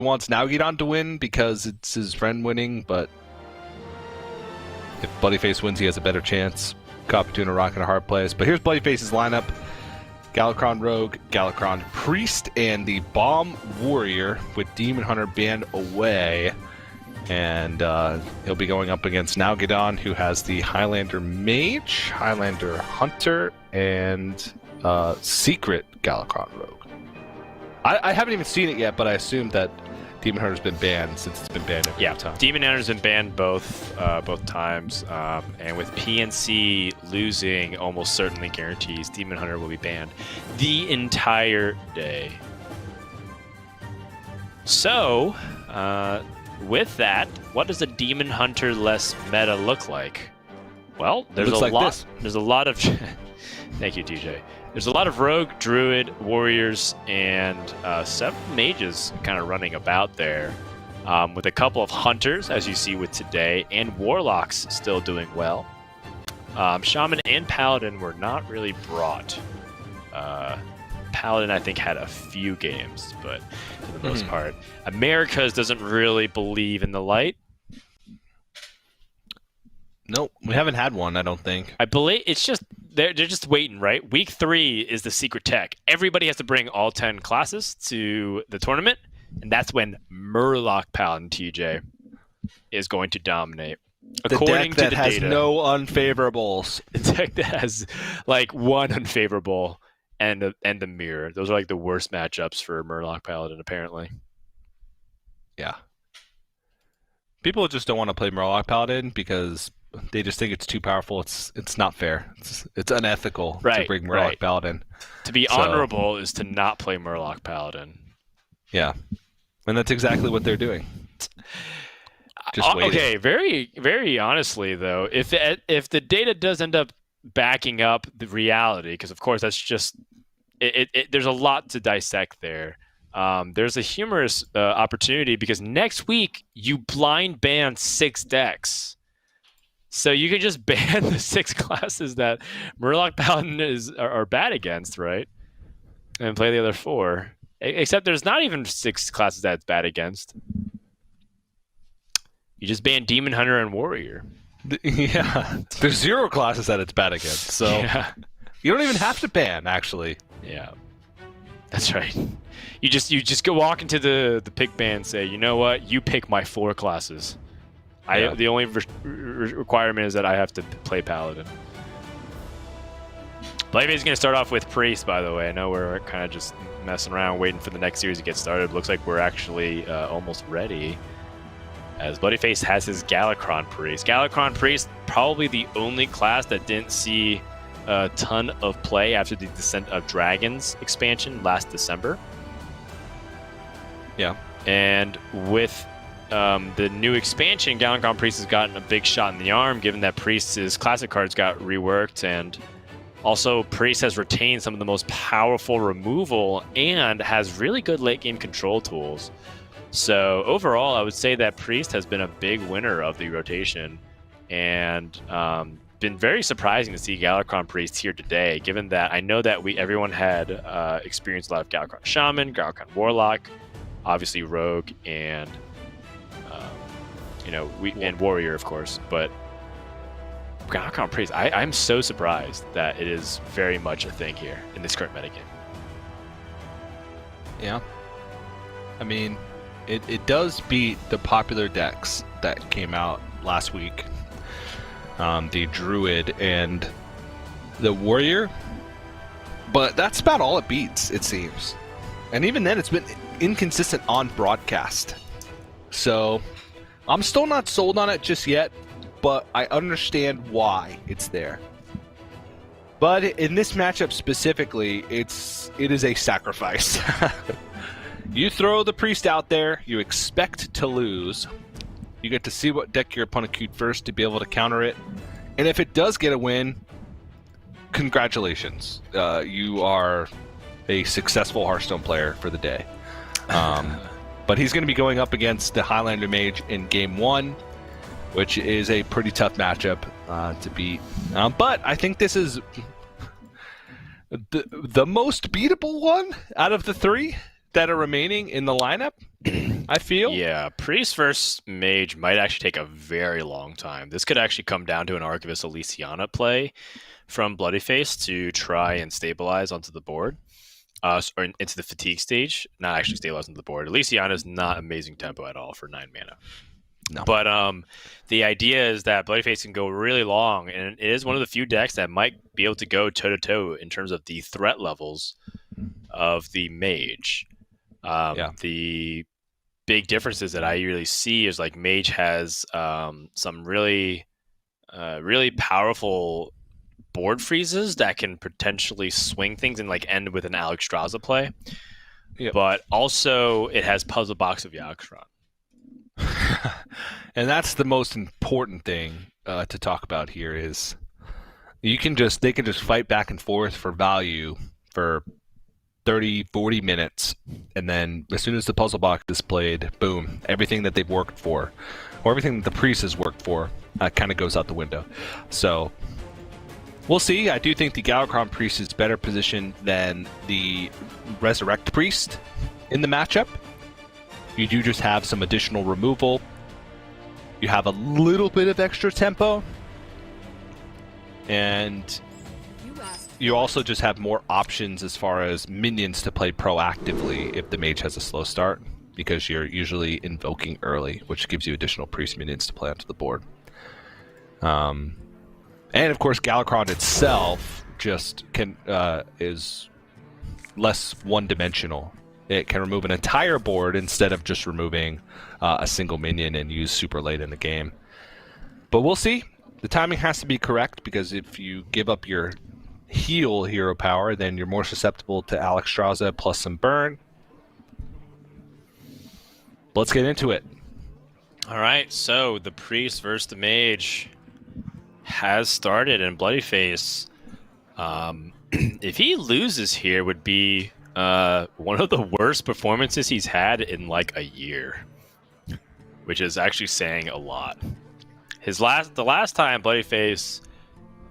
wants Nalguidan to win because it's his friend winning, but if bloodyface wins, he has a better chance. Caught between a rock and a hard place. But here's bloodyface's lineup. Galakron Rogue, Galakron Priest, and the Bomb Warrior with Demon Hunter banned away. And he'll be going up against Nalguidan, who has the Highlander Mage, Highlander Hunter, and Secret Galakron Rogue. I haven't even seen it yet, but I assume that Demon Hunter's been banned since it's been banned every time. Demon Hunter's been banned both times, and with PNC losing almost certainly guarantees Demon Hunter will be banned the entire day. So, with that, what does a Demon Hunter less meta look like? Well, there's a lot. There's a lot of. Thank you, TJ. There's a lot of rogue, druid, warriors, and several mages kind of running about there, with a couple of hunters, as you see with today, and warlocks still doing well. Shaman and paladin were not really brought. Paladin, I think, had a few games, but for the most part, Americas doesn't really believe in the light. Nope, we haven't had one, I don't think. I believe it's just they're just waiting, right? Week 3 is the secret tech. Everybody has to bring all 10 classes to the tournament, and that's when Murloc Paladin TJ is going to dominate. According the deck to that the has data, no unfavorables. the deck that has like one unfavorable and the mirror. Those are like the worst matchups for Murloc Paladin, apparently. Yeah. People just don't want to play Murloc Paladin because they just think it's too powerful. It's not fair. It's unethical to bring Murloc Paladin. To be honorable is to not play Murloc Paladin. Yeah, and that's exactly what they're doing. Just waiting. Okay, very, very honestly though, if the data does end up backing up the reality, because of course that's just there's a lot to dissect there. There's a humorous opportunity because next week you blind ban 6 decks. So you can just ban the 6 classes that Murloc Paladin are bad against, right? And play the other 4. Except there's not even 6 classes that it's bad against. You just ban Demon Hunter and Warrior. Yeah. There's 0 classes that it's bad against. So you don't even have to ban, actually. Yeah. That's right. You just go walk into the pick ban and say, you know what? You pick my 4 classes. The only requirement is that I have to play Paladin. Bloodyface is going to start off with Priest, by the way. I know we're kind of just messing around, waiting for the next series to get started. Looks like we're actually almost ready, as Bloodyface has his Galakron Priest. Galakron Priest, probably the only class that didn't see a ton of play after the Descent of Dragons expansion last December. Yeah. And with the new expansion, Galakron Priest has gotten a big shot in the arm, given that Priest's classic cards got reworked, and also Priest has retained some of the most powerful removal and has really good late game control tools. So overall, I would say that Priest has been a big winner of the rotation, and been very surprising to see Galakron Priest here today, given that I know that everyone had experienced a lot of Galakron Shaman, Galakron Warlock, obviously Rogue, and and Warrior, of course, but Galakron Priest, I'm so surprised that it is very much a thing here in this current metagame. Yeah. I mean, it does beat the popular decks that came out last week. The Druid and the Warrior. But that's about all it beats, it seems. And even then, it's been inconsistent on broadcast. So I'm still not sold on it just yet, but I understand why it's there. But in this matchup specifically, it is a sacrifice. You throw the Priest out there, you expect to lose. You get to see what deck your opponent queued first to be able to counter it. And if it does get a win, congratulations. You are a successful Hearthstone player for the day. But he's going to be going up against the Highlander Mage in Game 1, which is a pretty tough matchup to beat. But I think this is the most beatable one out of the 3. that are remaining in the lineup, I feel. Yeah, Priest versus Mage might actually take a very long time. This could actually come down to an Archivist Elysiana play from bloodyface to try and stabilize onto the board. Or into the fatigue stage, not actually stabilize onto the board. Elysiana is not amazing tempo at all for 9 mana. No. But the idea is that bloodyface can go really long, and it is one of the few decks that might be able to go toe-to-toe in terms of the threat levels of the Mage. The big differences that I really see is like Mage has some really powerful board freezes that can potentially swing things and like end with an Alexstrasza play. Yep. But also it has Puzzle Box of Yaxtron. And that's the most important thing to talk about here is they can just fight back and forth for value for 30, 40 minutes, and then as soon as the puzzle box is played, boom, everything that they've worked for, or everything that the priest has worked for, kind of goes out the window. So we'll see. I do think the Galakrond Priest is better positioned than the Resurrect Priest in the matchup. You do just have some additional removal. You have a little bit of extra tempo. And you also just have more options as far as minions to play proactively if the mage has a slow start, because you're usually invoking early, which gives you additional priest minions to play onto the board. And of course, Galakrond itself just is less one-dimensional. It can remove an entire board instead of just removing a single minion and use super late in the game. But we'll see. The timing has to be correct, because if you give up your heal hero power, then you're more susceptible to Alexstrasza plus some burn. Let's get into it. All right, so the priest versus the mage has started, and bloodyface, if he loses here, would be one of the worst performances he's had in like a year, which is actually saying a lot. The last time bloodyface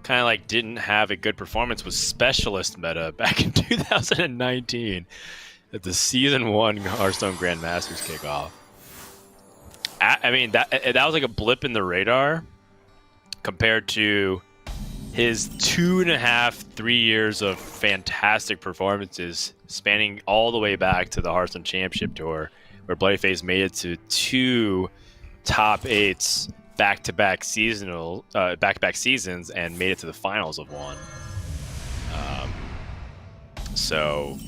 kind of like didn't have a good performance was specialist meta back in 2019 at the season 1 Hearthstone Grandmasters kickoff. I mean, that was like a blip in the radar compared to his 2.5, 3 years of fantastic performances spanning all the way back to the Hearthstone Championship Tour, where bloodyface made it to 2 top 8s back-to-back seasons and made it to the finals of one. So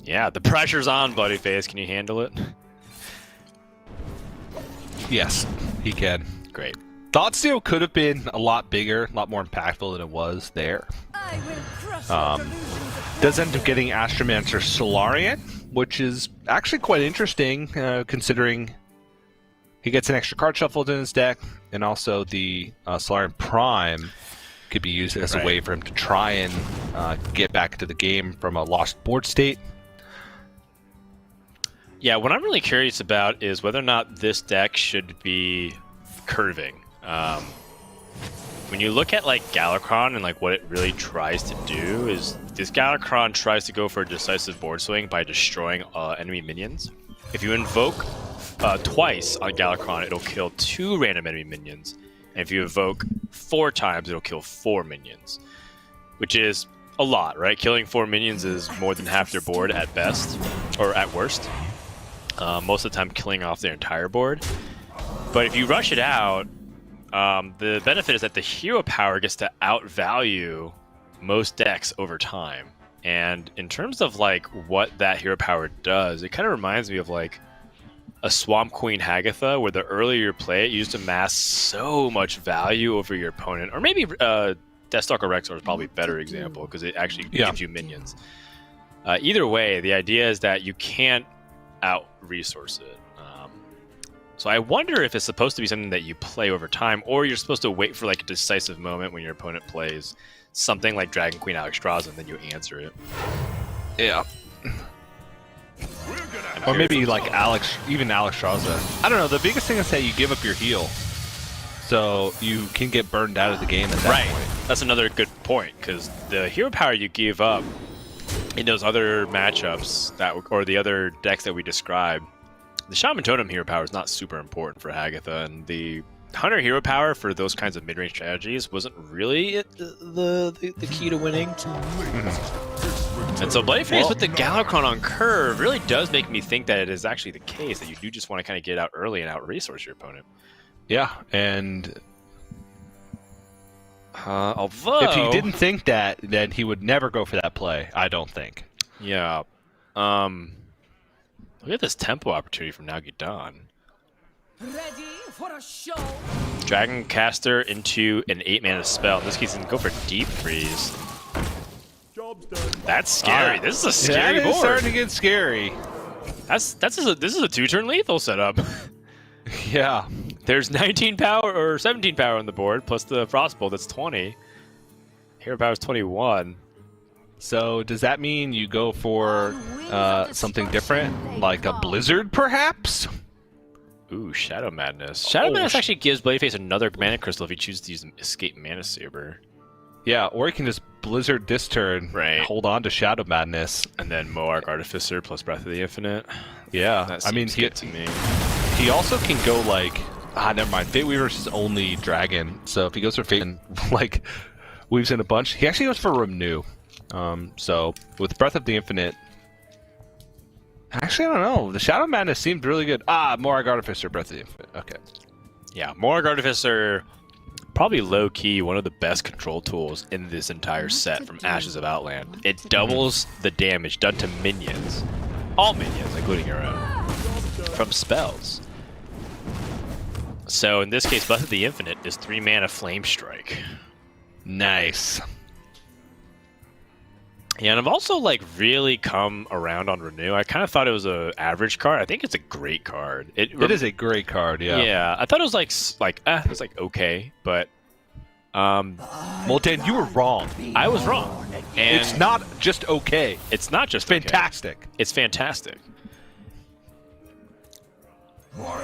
yeah, the pressure's on bloodyface. Can you handle it? Yes, he can. Great. Thoughtsteel could have been a lot bigger, a lot more impactful than it was there. Does end up getting Astromancer Solarian, which is actually quite interesting, considering he gets an extra card shuffled in his deck, and also the Solarian Prime could be used as a way for him to try and get back into the game from a lost board state. Yeah, what I'm really curious about is whether or not this deck should be curving. When you look at like Galakrond and like what it really tries to do is this Galakrond tries to go for a decisive board swing by destroying enemy minions. If you invoke twice on Galakrond, it'll kill 2 random enemy minions, and if you invoke 4 times, it'll kill 4 minions, which is a lot, right? Killing 4 minions is more than half their board at best, or at worst. Most of the time killing off their entire board. But if you rush it out, the benefit is that the hero power gets to outvalue most decks over time. And in terms of like what that hero power does, it kind of reminds me of like a Swamp Queen Hagatha, where the earlier you play it, you used to amass so much value over your opponent. Or maybe Deathstalker Rexor is probably a better example, because it actually gives you minions. Either way, the idea is that you can't out-resource it. So I wonder if it's supposed to be something that you play over time, or you're supposed to wait for like a decisive moment when your opponent plays something like Dragon Queen Alexstrasza, and then you answer it. Yeah. Or maybe like Alexstrasza. I don't know. The biggest thing is that you give up your heal, so you can get burned out of the game at that point. That's another good point, because the hero power you give up in those other matchups or the other decks that we described, the Shaman Totem hero power is not super important for Hagatha, and the Hunter hero power for those kinds of mid-range strategies wasn't really the key to winning. And so bloodyface with the Galakrond on curve really does make me think that it is actually the case that you do just want to kind of get out early and out-resource your opponent. Yeah, and although if he didn't think that, then he would never go for that play, I don't think. Yeah. Look at this tempo opportunity from Nalguidan. Ready for a show? Dragon Caster into an 8-mana spell. In this case, he can go for Deep Freeze. That's scary. This is a scary that board. It's starting to get scary. This is a 2-turn lethal setup. Yeah. There's 19 power or 17 power on the board, plus the Frostbolt. That's 20. Hero power is 21. So does that mean you go for something different, like a Blizzard, perhaps? Ooh, Shadow Madness. Shadow Madness actually gives bloodyface another mana crystal if he chooses to use Escape Mana Saber. Yeah, or you can just Blizzard this turn, right? Hold on to Shadow Madness, and then Moarg Artificer plus Breath of the Infinite. Yeah, that I mean, good to me. He also can go like never mind. Fate Weaver's is only Dragon, so if he goes for Fate and like weaves in a bunch, he actually goes for Renew. So with Breath of the Infinite, actually I don't know. The Shadow Madness seemed really good. Moarg Artificer, Breath of the Infinite. Okay. Yeah, Moarg Artificer, probably low-key one of the best control tools in this entire set from Ashes of Outland. It doubles the damage done to minions, all minions, including your own, from spells. So in this case, Breath of the Infinite is 3 mana Flame Strike. Nice. Yeah, and I've also like really come around on Renew. I kind of thought it was a average card. I think it's a great card. It is a great card. Yeah. Yeah, I thought it was it was like okay, but well, Dan, you were wrong. I was wrong. And it's not just okay. It's not just fantastic. Okay. It's fantastic.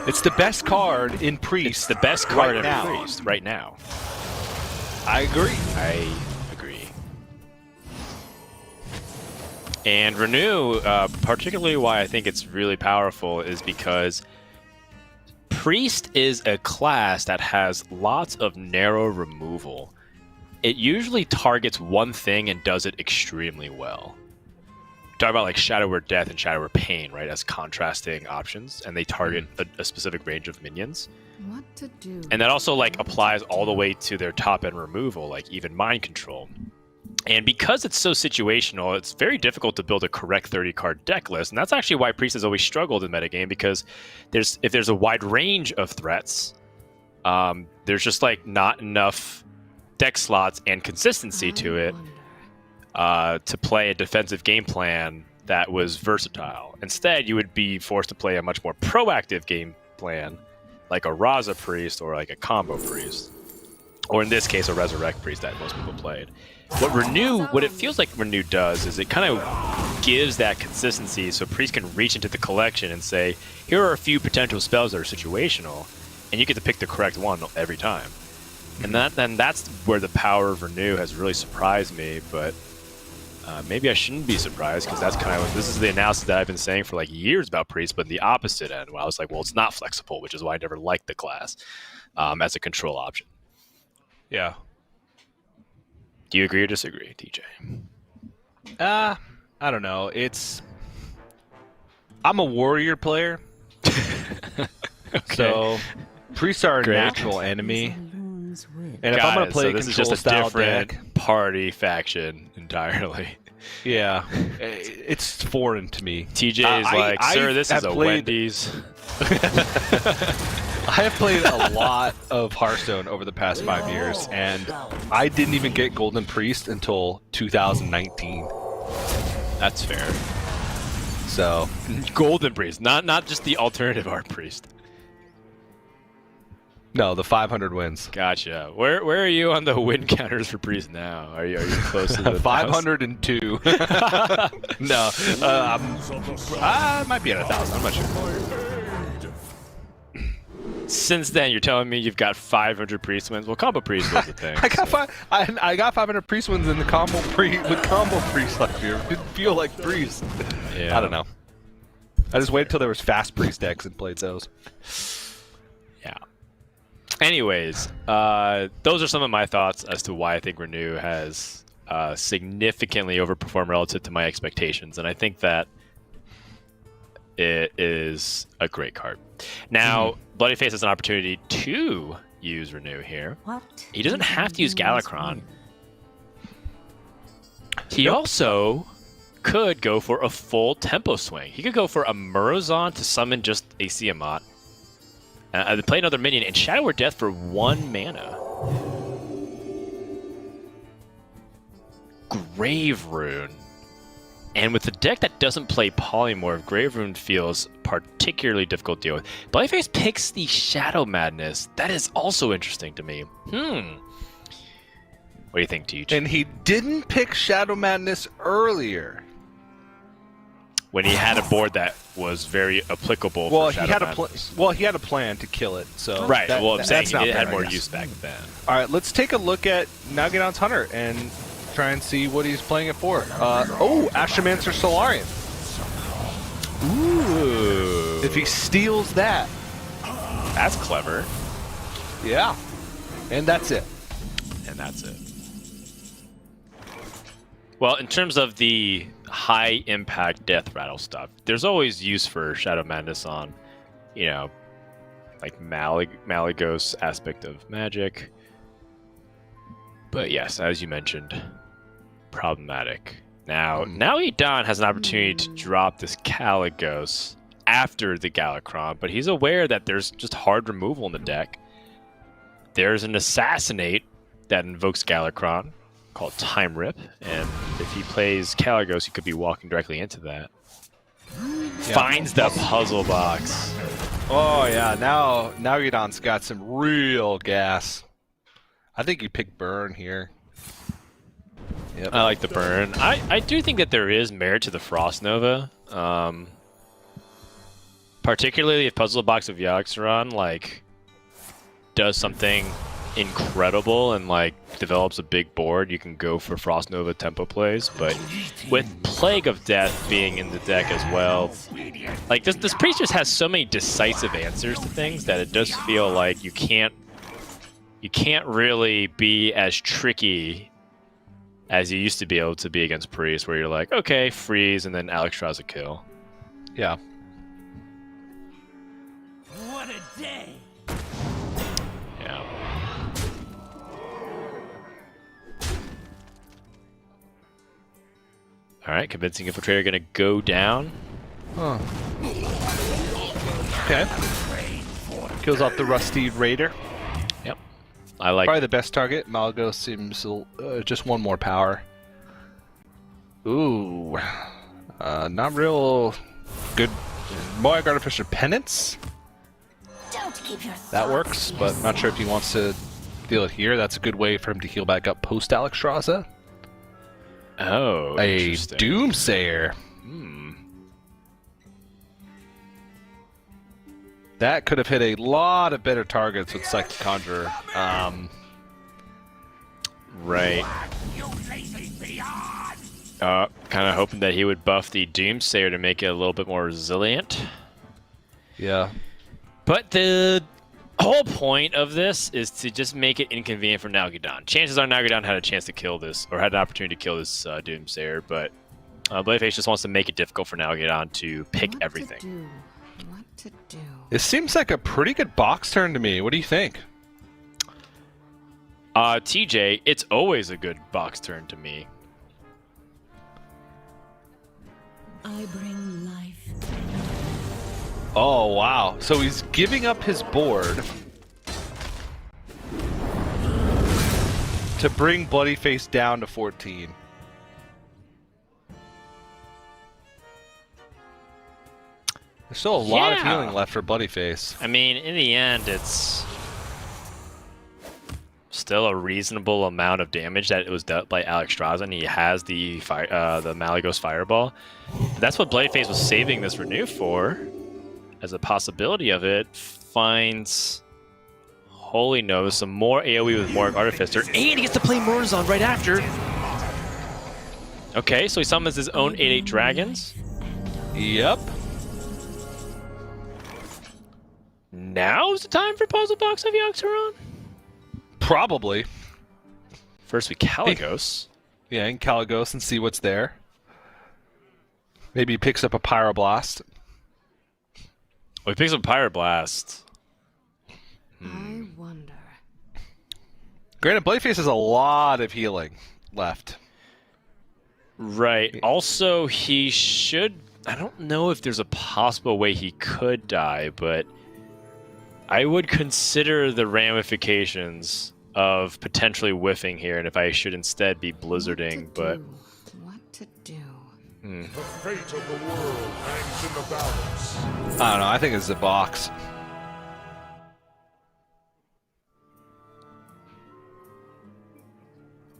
It's the best card in Priest. It's the best card in Priest right now. I agree. I agree. And Renew, particularly why I think it's really powerful is because Priest is a class that has lots of narrow removal. It usually targets one thing and does it extremely well. Talk about like Shadow Death and Shadow Pain, right, as contrasting options, and they target a specific range of minions. What to do? And that also like applies all the way to their top end removal, like even Mind Control. And because it's so situational, it's very difficult to build a correct 30-card deck list, and that's actually why Priest has always struggled in metagame, because if there's a wide range of threats, there's just like not enough deck slots and consistency to it to play a defensive game plan that was versatile. Instead, you would be forced to play a much more proactive game plan, like a Raza Priest or like a Combo Priest, or in this case, a Resurrect Priest that most people played. What it feels like Renew does is it kind of gives that consistency so Priest can reach into the collection and say, here are a few potential spells that are situational, and you get to pick the correct one every time. And that's where the power of Renew has really surprised me, but maybe I shouldn't be surprised, because that's kind of this is the analysis that I've been saying for like years about Priest, but the opposite end, where I was like, well, it's not flexible, which is why I never liked the class as a control option. Yeah. Do you agree or disagree, TJ? I don't know. I'm a warrior player. Okay. So priests are a natural enemy. And if I'm going to play this a is just a control different deck, party faction entirely. Yeah, it's foreign to me. TJ is like, sir, this is a Wendy's. I have played a lot of Hearthstone over the past 5 years, and I didn't even get Golden Priest until 2019. That's fair. So Golden Priest, not just the alternative art priest. No, the 500 wins. Gotcha. Where are you on the win counters for Priest now? Are you close to the 502? No, I might be at 1,000. I'm not sure. Since then, you're telling me you've got 500 priest wins. Well, combo priest was the thing. I got so. I got 500 priest wins in the combo with combo priest last year. It didn't feel like priest. Yeah. I don't know. I just waited till there was fast priest decks and played those. Yeah. Anyways, those are some of my thoughts as to why I think Renew has significantly overperformed relative to my expectations, and I think that it is a great card. Now, Bloodyface has an opportunity to use Renew here. He doesn't have to use Galakrond. He also could go for a full tempo swing. He could go for a Murozond to summon just a Tiamat, play another minion, and Shadow or Death for 1 mana. Grave Rune. And with a deck that doesn't play Polymorph, Grave Rune feels particularly difficult to deal with. Bloodyface picks the Shadow Madness. That is also interesting to me. What do you think, Teach? And he didn't pick Shadow Madness earlier. When he had a board that was very applicable for Shadow Madness. He had a plan to kill it. So right. I'm saying it had more use use back then. All right, let's take a look at Nalguidan's Hunter and try and see what he's playing it for. Astromancer Solarian. Ooh. If he steals that. That's clever. Yeah. And that's it. And that's it. Well, in terms of the high impact death rattle stuff, there's always use for Shadow Madness on, like Malygos aspect of Magic. But yes, as you mentioned, problematic. Now Nalguidan has an opportunity to drop this Caligos after the Galakrond, but he's aware that there's just hard removal in the deck. There's an Assassinate that invokes Galakrond called Time Rip, and if he plays Caligos, he could be walking directly into that. Yeah. Finds the puzzle box. Oh yeah, now Nalguidan's got some real gas. I think you pick Burn here. Yep. I like the Burn. I do think that there is merit to the Frost Nova. Particularly if Puzzle Box of Yaxaron does something incredible and develops a big board, you can go for Frost Nova tempo plays. But with Plague of Death being in the deck as well, this priest just has so many decisive answers to things that it does feel like you can't really be as tricky as you used to be able to be against priest, where you're like, okay, freeze, and then Alex tries a kill. Yeah. What a day! Yeah. All right, Convincing Infiltrator gonna go down. Huh. Okay. Kills off the Rusty Raider. Yep. I like. Probably the best target. Malygos seems just one more power. Ooh. Not real good. Moag Artificer Penance. That works, but not sure if he wants to deal it here. That's a good way for him to heal back up post Alexstrasza. Oh, a Doomsayer. That could have hit a lot of better targets with Psychic Conjurer. Right. Kind of hoping that he would buff the Doomsayer to make it a little bit more resilient. Yeah. But the whole point of this is to just make it inconvenient for Nalguidan. Chances are Nalguidan had a chance to kill this, or had an opportunity to kill this Doomsayer, but Bloodyface just wants to make it difficult for Nalguidan to pick everything. What to do? It seems like a pretty good box turn to me. What do you think? TJ, it's always a good box turn to me. I bring life. Oh, wow. So he's giving up his board to bring Bloodyface down to 14. There's still a lot of healing left for Bloodyface. I mean, in the end, it's still a reasonable amount of damage that it was dealt by Alexstrasza, and he has the Malygos Fireball. That's what Bloodyface was saving this Renew for, as a possibility of it. finds Holy Nova, some more AoE with Morg Artificer, and he gets to play Murazon right after. Okay, so he summons his own 8/8 dragons. Yep. Now's the time for Puzzle Box of Yogg-Saron? Probably. First we Caligos. Yeah, and Caligos and see what's there. Maybe he picks up a Pyroblast. Oh, he picks up Pyroblast. I wonder. Granted, bloodyface has a lot of healing left. Right. Also, he should... I don't know if there's a possible way he could die, but I would consider the ramifications of potentially whiffing here, and if I should instead be blizzarding, but... What to do? The fate of the world hangs in the balance. I don't know, I think it's the box.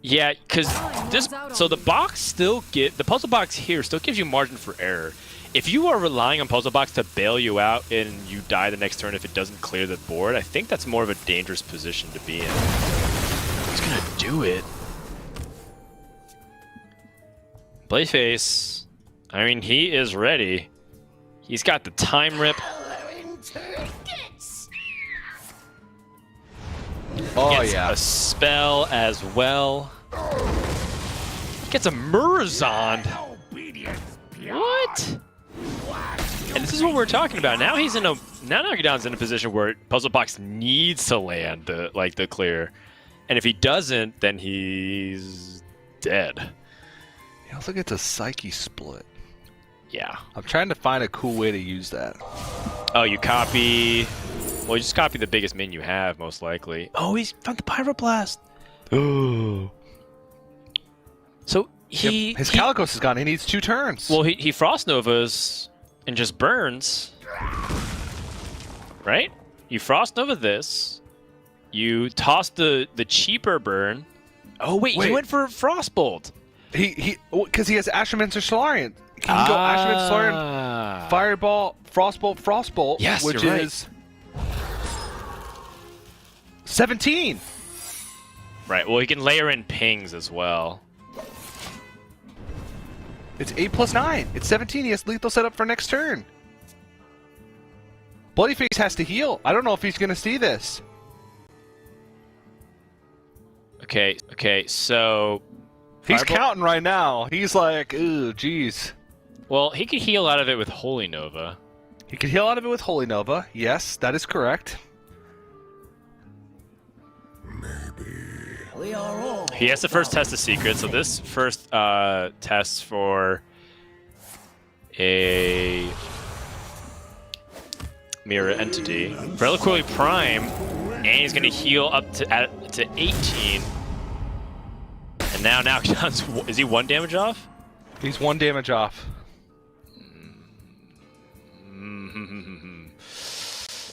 Yeah, because this... So the box still the puzzle box here still gives you margin for error. If you are relying on puzzle box to bail you out and you die the next turn if it doesn't clear the board, I think that's more of a dangerous position to be in. He's gonna do it. Bloodyface, I mean, he is ready. He's got the time rip. Oh, Gets yeah. a spell as well. Gets a Murazon. What? And this is what we're talking about. Now he's in a... Now Nalguidan's in a position where Puzzle Box needs to land the clear. And if he doesn't, then he's dead. He also gets a Psyche split. Yeah. I'm trying to find a cool way to use that. Oh, you copy... Well, you just copy the biggest min you have, most likely. Oh, he's found the Pyroblast. Oh. So he... Yep. His Caligos is gone. He needs 2 turns. Well, he Frost Novas and just burns. Right? You Frost Nova this. You toss the cheaper burn. Oh, wait, he went for Frostbolt. Because he has Astromancer Solarian. Can you go Astromancer Solarian, Fireball, Frostbolt, Yes, which you're right. is 17. Right, well, he can layer in pings as well. It's 8 plus 9. It's 17. He has lethal setup for next turn. Bloodyface has to heal. I don't know if he's going to see this. Okay, so... He's Fireball? counting right now. He's like, ooh, jeez. Well, he could heal out of it with Holy Nova. He could heal out of it with Holy Nova. Yes, that is correct. We are all. He has to first test the secret, so this first test for a mirror entity. Reliquary Prime, and he's going to heal up to 18. And now is he 1 damage off? He's 1 damage off.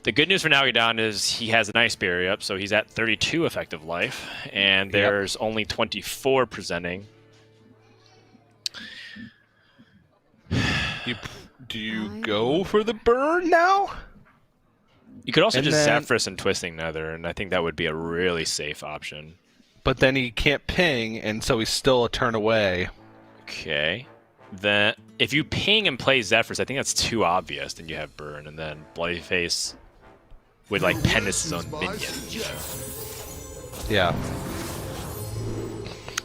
The good news for Nalguidan is he has an Ice Barrier up, so he's at 32 effective life, and there's only 24 presenting. Do you go for the burn now? You could also And just then- Zephyrus and Twisting Nether, and I think that would be a really safe option. But then he can't ping, and so he's still a turn away. Okay. Then if you ping and play Zephyrus, I think that's too obvious. Then you have Burn, and then Bloodyface would like Penance his own minion. Yeah.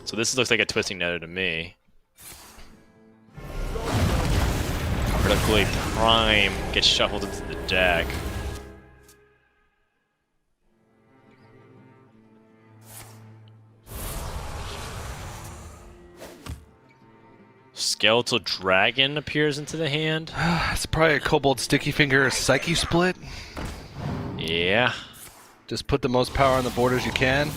So this looks like a Twisting Nether to me. Particularly Prime gets shuffled into the deck. Skeletal Dragon appears into the hand. It's probably a Kobold Sticky Finger Psyche split. Yeah. Just put the most power on the board as you can.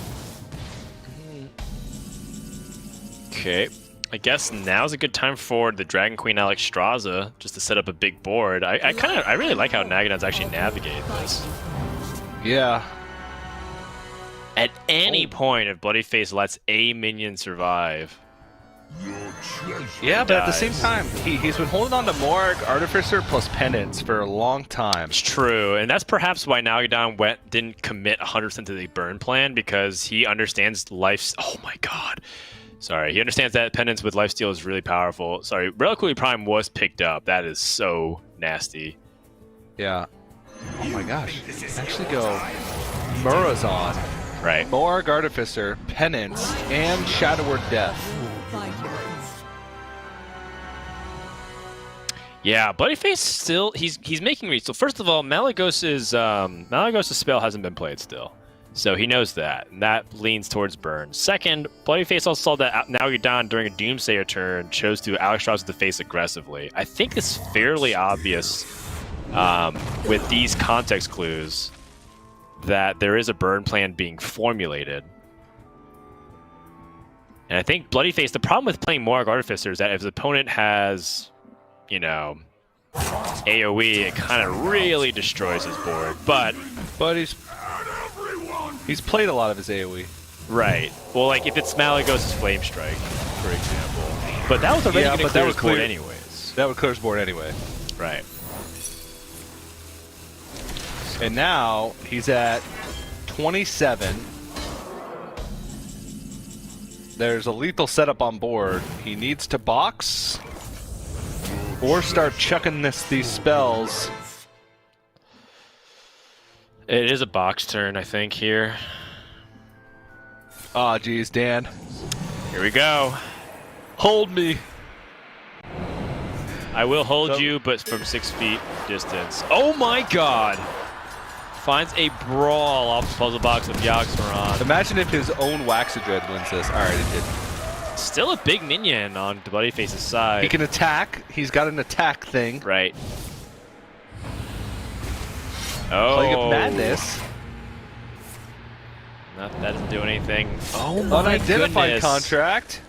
Okay. I guess now's a good time for the Dragon Queen Alexstrasza just to set up a big board. I really like how Nalguidan's actually navigated this. Yeah. At any point, if Bloodyface lets a minion survive, Yeah, but at the same time, he's been holding on to Morg, Artificer plus Penance for a long time. It's true, and that's perhaps why Nalguidan didn't commit 100% to the burn plan, because he understands life's... Oh my god. Sorry, he understands that Penance with lifesteal is really powerful. Sorry, Reliquary Prime was picked up. That is so nasty. Yeah. Oh my gosh. Actually go Murazon. Right. Morg, Artificer, Penance, and Shadow Word Death. Yeah, bloodyface still he's making reads. So first of all, Malagos's spell hasn't been played still, so he knows that, and that leans towards burn. Second, bloodyface also saw that Nalguidan during a Doomsayer turn chose to Alexstrasza the face aggressively. I think it's fairly obvious with these context clues that there is a burn plan being formulated. And I think bloodyface, the problem with playing Morg Artificer is that if the opponent has, you know, AoE, it kind of really destroys his board. But he's played a lot of his AoE. Right. Well, like if it's Malagos' Flame Strike, for example. But that was already going to clear his board anyways. That would clear his board anyway. Right. And now he's at 27. There's a lethal setup on board. He needs to box or start chucking these spells. It is a box turn, I think, here. Aw, geez, Dan. Here we go. Hold me. I will hold you, but from 6 feet distance. Oh my god! Finds a brawl off the puzzle box of Yogg-Saron. Imagine if his own Waxadread wins this. Alright, it did. Still a big minion on bloodyface's side. He can attack. He's got an attack thing. Right. Oh. Plague of Madness. That doesn't do anything. Oh my Unidentified goodness. contract.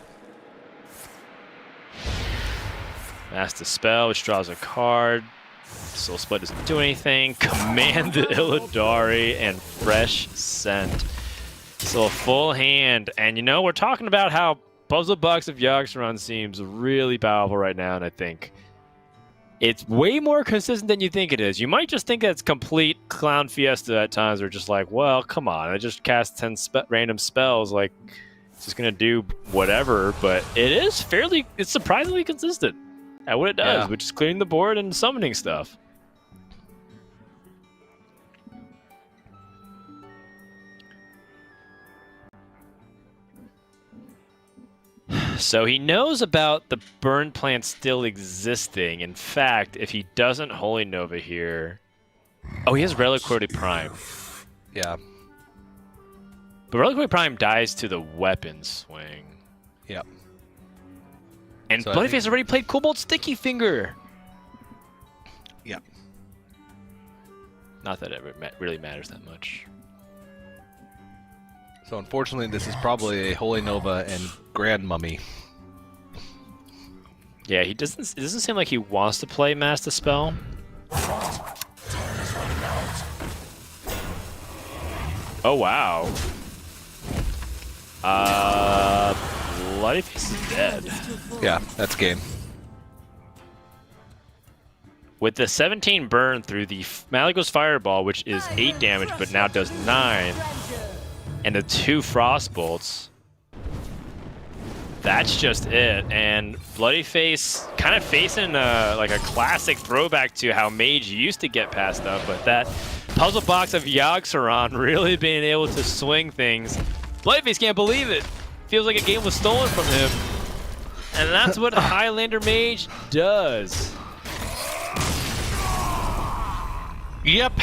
Master Spell, which draws a card. Soul Split doesn't do anything. Command the Illidari and Fresh Scent. So a full hand. And you know, we're talking about how Puzzle Box of Yogg-Saron seems really powerful right now, and I think it's way more consistent than you think it is. You might just think that it's complete clown fiesta at times, or just like, well, come on, I just cast 10 random spells, like, it's just going to do whatever, but it's surprisingly consistent at what it does, which is clearing the board and summoning stuff. So he knows about the burn plant still existing. In fact, if he doesn't Holy Nova here... Oh, he has Reliquary Prime. Yeah. But Reliquary Prime dies to the weapon swing. Yep. And so Bloodyface already played Cobalt Sticky Finger. Yep. Not that it really matters that much. So unfortunately, this is probably a Holy Nova and Grand Mummy. Yeah, it doesn't seem like he wants to play Master Spell. Oh wow. Bloodyface is dead. Yeah, that's game. With the 17 burn through the Malagos Fireball, which is 8 damage, but now does 9, and the 2 Frost Bolts, that's just it. And Bloodyface kind of facing like a classic throwback to how Mage used to get passed up, but that puzzle box of Yogg-Saron really being able to swing things. Bloodyface can't believe it. Feels like a game was stolen from him. And that's what Highlander Mage does. Yep.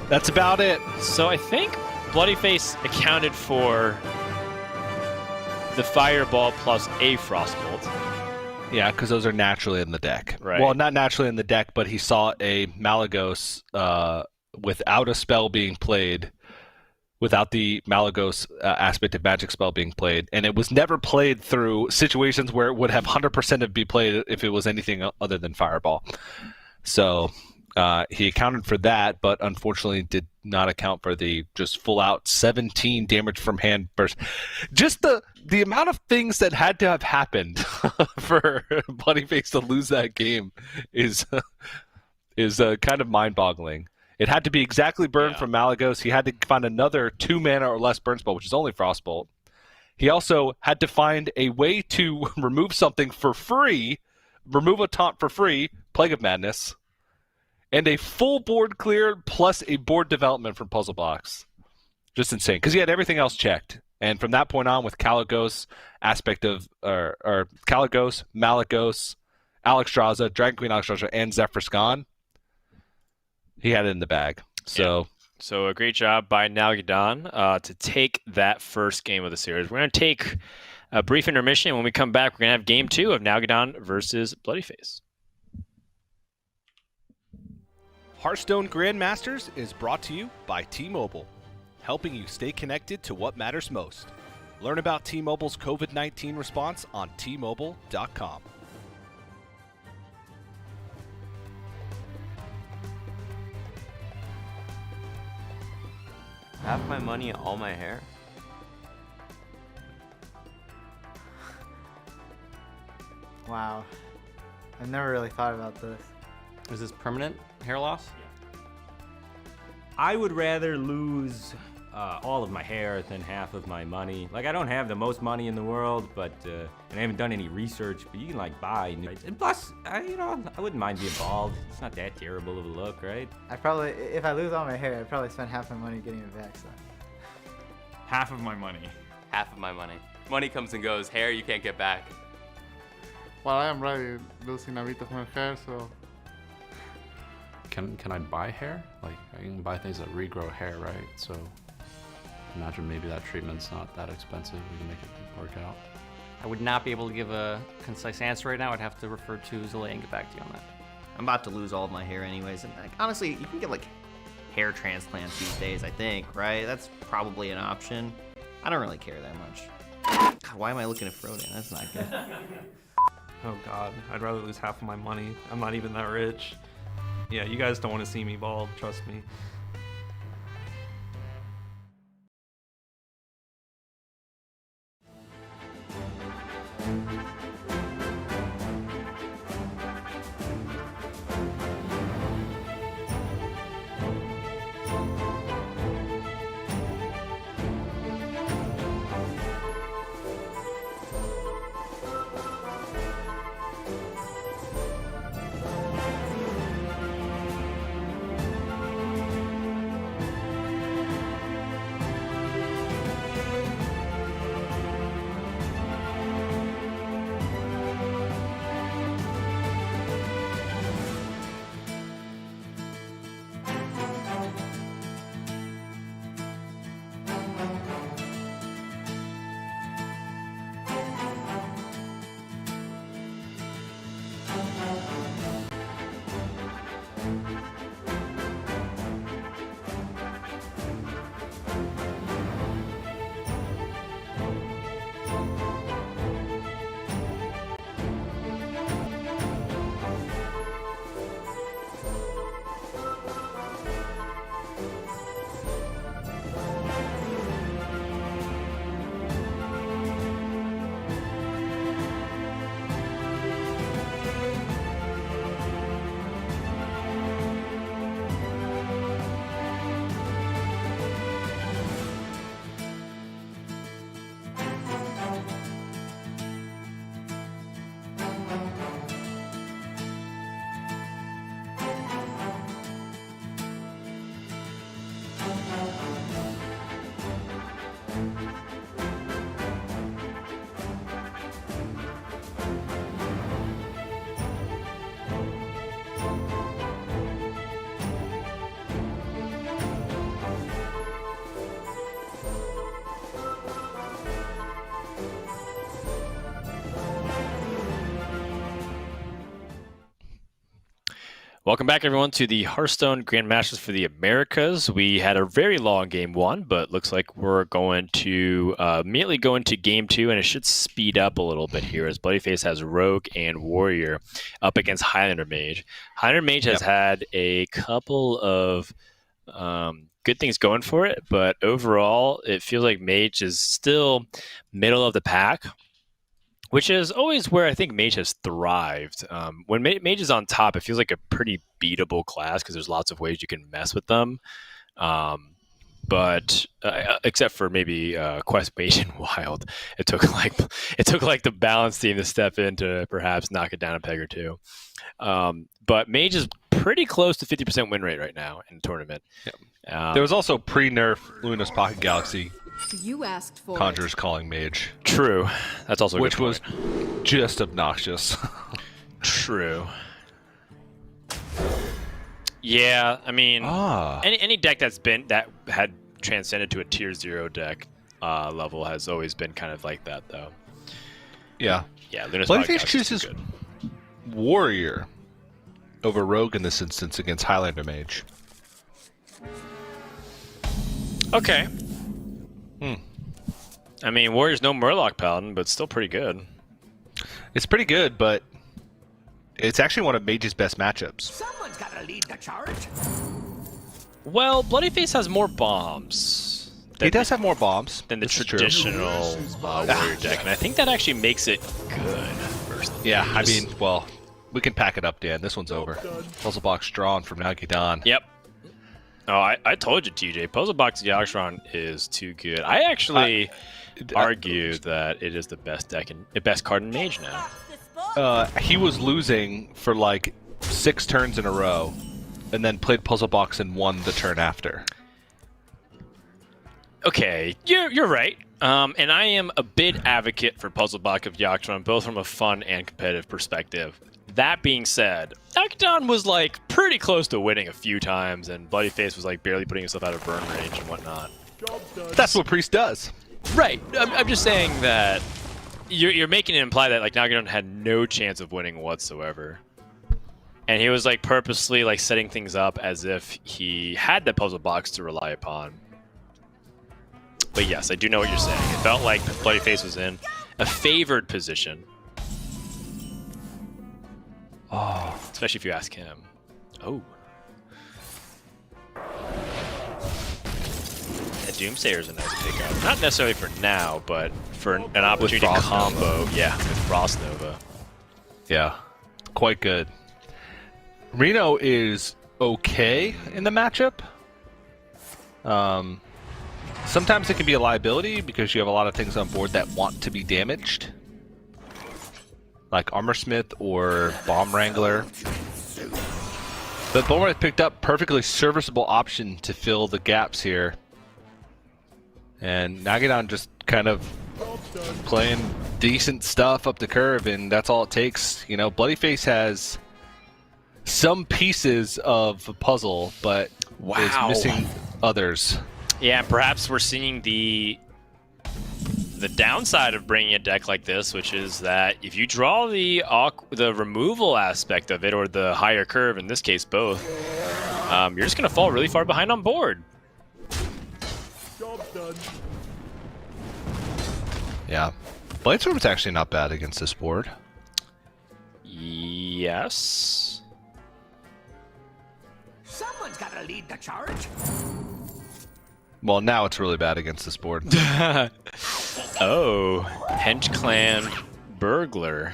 That's about it. So I think Bloodyface accounted for the Fireball plus a Frostbolt. Yeah, because those are naturally in the deck. Right. Well, not naturally in the deck, but he saw a Malagos without a spell being played, without the Malagos aspect of magic spell being played, and it was never played through situations where it would have 100% of be played if it was anything other than Fireball. So he accounted for that, but unfortunately did not account for the just full out 17 damage from hand burst. Just the amount of things that had to have happened for bloodyface to lose that game is kind of mind-boggling. It had to be exactly burned from Malagos. He had to find another 2 mana or less burn spell, which is only Frostbolt. He also had to find a way to remove something for free, remove a taunt for free, Plague of Madness, and a full board clear plus a board development from Puzzle Box. Just insane, because he had everything else checked. And from that point on, with Kaligos, Kaligos, Malagos, Alexstrasza, Dragon Queen Alexstrasza, and Zephyr Scan, he had it in the bag. So a great job by Nalguidan to take that first game of the series. We're going to take a brief intermission. When we come back, we're going to have game 2 of Nalguidan versus bloodyface. Hearthstone Grandmasters is brought to you by T-Mobile, helping you stay connected to what matters most. Learn about T-Mobile's COVID-19 response on T-Mobile.com. Half my money, all my hair. Wow. I've never really thought about this. Is this permanent hair loss? I would rather lose all of my hair than half of my money. Like, I don't have the most money in the world, but and I haven't done any research, but you can like buy new. And plus, I wouldn't mind being bald. It's not that terrible of a look, right? I probably, if I lose all my hair, I'd probably spend half my money getting it back. So. Half of my money. Half of my money. Money comes and goes. Hair you can't get back. Well, I am already losing a bit of my hair, so. Can I buy hair? Like, I can buy things that regrow hair, right? So imagine maybe that treatment's not that expensive. We can make it work out. I would not be able to give a concise answer right now. I'd have to refer to Zalea and get back to you on that. I'm about to lose all of my hair anyways, and like, honestly, you can get like hair transplants these days, I think, right? That's probably an option. I don't really care that much. God, why am I looking at Frodan? That's not good. Oh god, I'd rather lose half of my money. I'm not even that rich. Yeah, you guys don't want to see me bald, trust me. Welcome back, everyone, to the Hearthstone Grandmasters for the Americas. We had a very long game 1, but looks like we're going to immediately go into game 2, and it should speed up a little bit here as bloodyface has Rogue and Warrior up against Highlander Mage. Highlander Mage has had a couple of good things going for it, but overall, it feels like Mage is still middle of the pack, which is always where I think Mage has thrived. When Mage is on top, it feels like a pretty beatable class because there's lots of ways you can mess with them. But except for maybe Quest Mage and Wild, it took like the balance team to step in to perhaps knock it down a peg or two. But Mage is pretty close to 50% win rate right now in the tournament. Yep. There was also pre-nerf Luna's Pocket Galaxy. You asked for Conjurer's Calling Mage. True, that's also a which good was just obnoxious. True. Yeah, I mean, any deck that had transcended to a tier 0 deck level has always been kind of like that, though. Yeah. Yeah, Luna's Bloodyface chooses Warrior over Rogue in this instance against Highlander Mage. Okay. I mean, Warrior's no Murloc Paladin, but still pretty good. It's pretty good, but it's actually one of Mage's best matchups. Someone's got to lead the charge. Well, Bloodyface has more bombs. He does have more bombs than the traditional Warrior deck, and I think that actually makes it good. Yeah, I mean, well, we can pack it up, Dan. This one's over. Puzzle box drawn from Nalguidan. Yep. Oh, I told you, TJ. Puzzle box Yogg-Saron is too good. I actually argue that it is the best deck and the best card in Mage now. He was losing for like 6 turns in a row, and then played Puzzle Box and won the turn after. Okay, you're right. And I am a big advocate for Puzzle Box of Yogg-Saron, both from a fun and competitive perspective. That being said, Nalguidan was like pretty close to winning a few times, and Bloodyface was like barely putting himself out of burn range and whatnot. That's what Priest does. Right. I'm just saying that you're making it imply that like Nalguidan had no chance of winning whatsoever. And he was like purposely like setting things up as if he had the puzzle box to rely upon. But yes, I do know what you're saying. It felt like Bloodyface was in a favored position. Oh. Especially if you ask him. Oh. Doomsayer's a nice pickup. Not necessarily for now, but for an opportunity to combo. Yeah, with Frost Nova. Yeah, quite good. Reno is okay in the matchup. Sometimes it can be a liability because you have a lot of things on board that want to be damaged. Like Armorsmith or Bomb Wrangler. But Bomber picked up perfectly serviceable option to fill the gaps here. And Nalguidan just kind of playing decent stuff up the curve, and that's all it takes. You know, Bloodyface has some pieces of a puzzle, but is missing others. Yeah, and perhaps we're seeing the downside of bringing a deck like this, which is that if you draw the removal aspect of it, or the higher curve, in this case both, you're just going to fall really far behind on board. Yeah. Bladestorm's actually not bad against this board. Yes. Someone's got to lead the charge. Well, now it's really bad against this board. Oh, Hench Clan Burglar.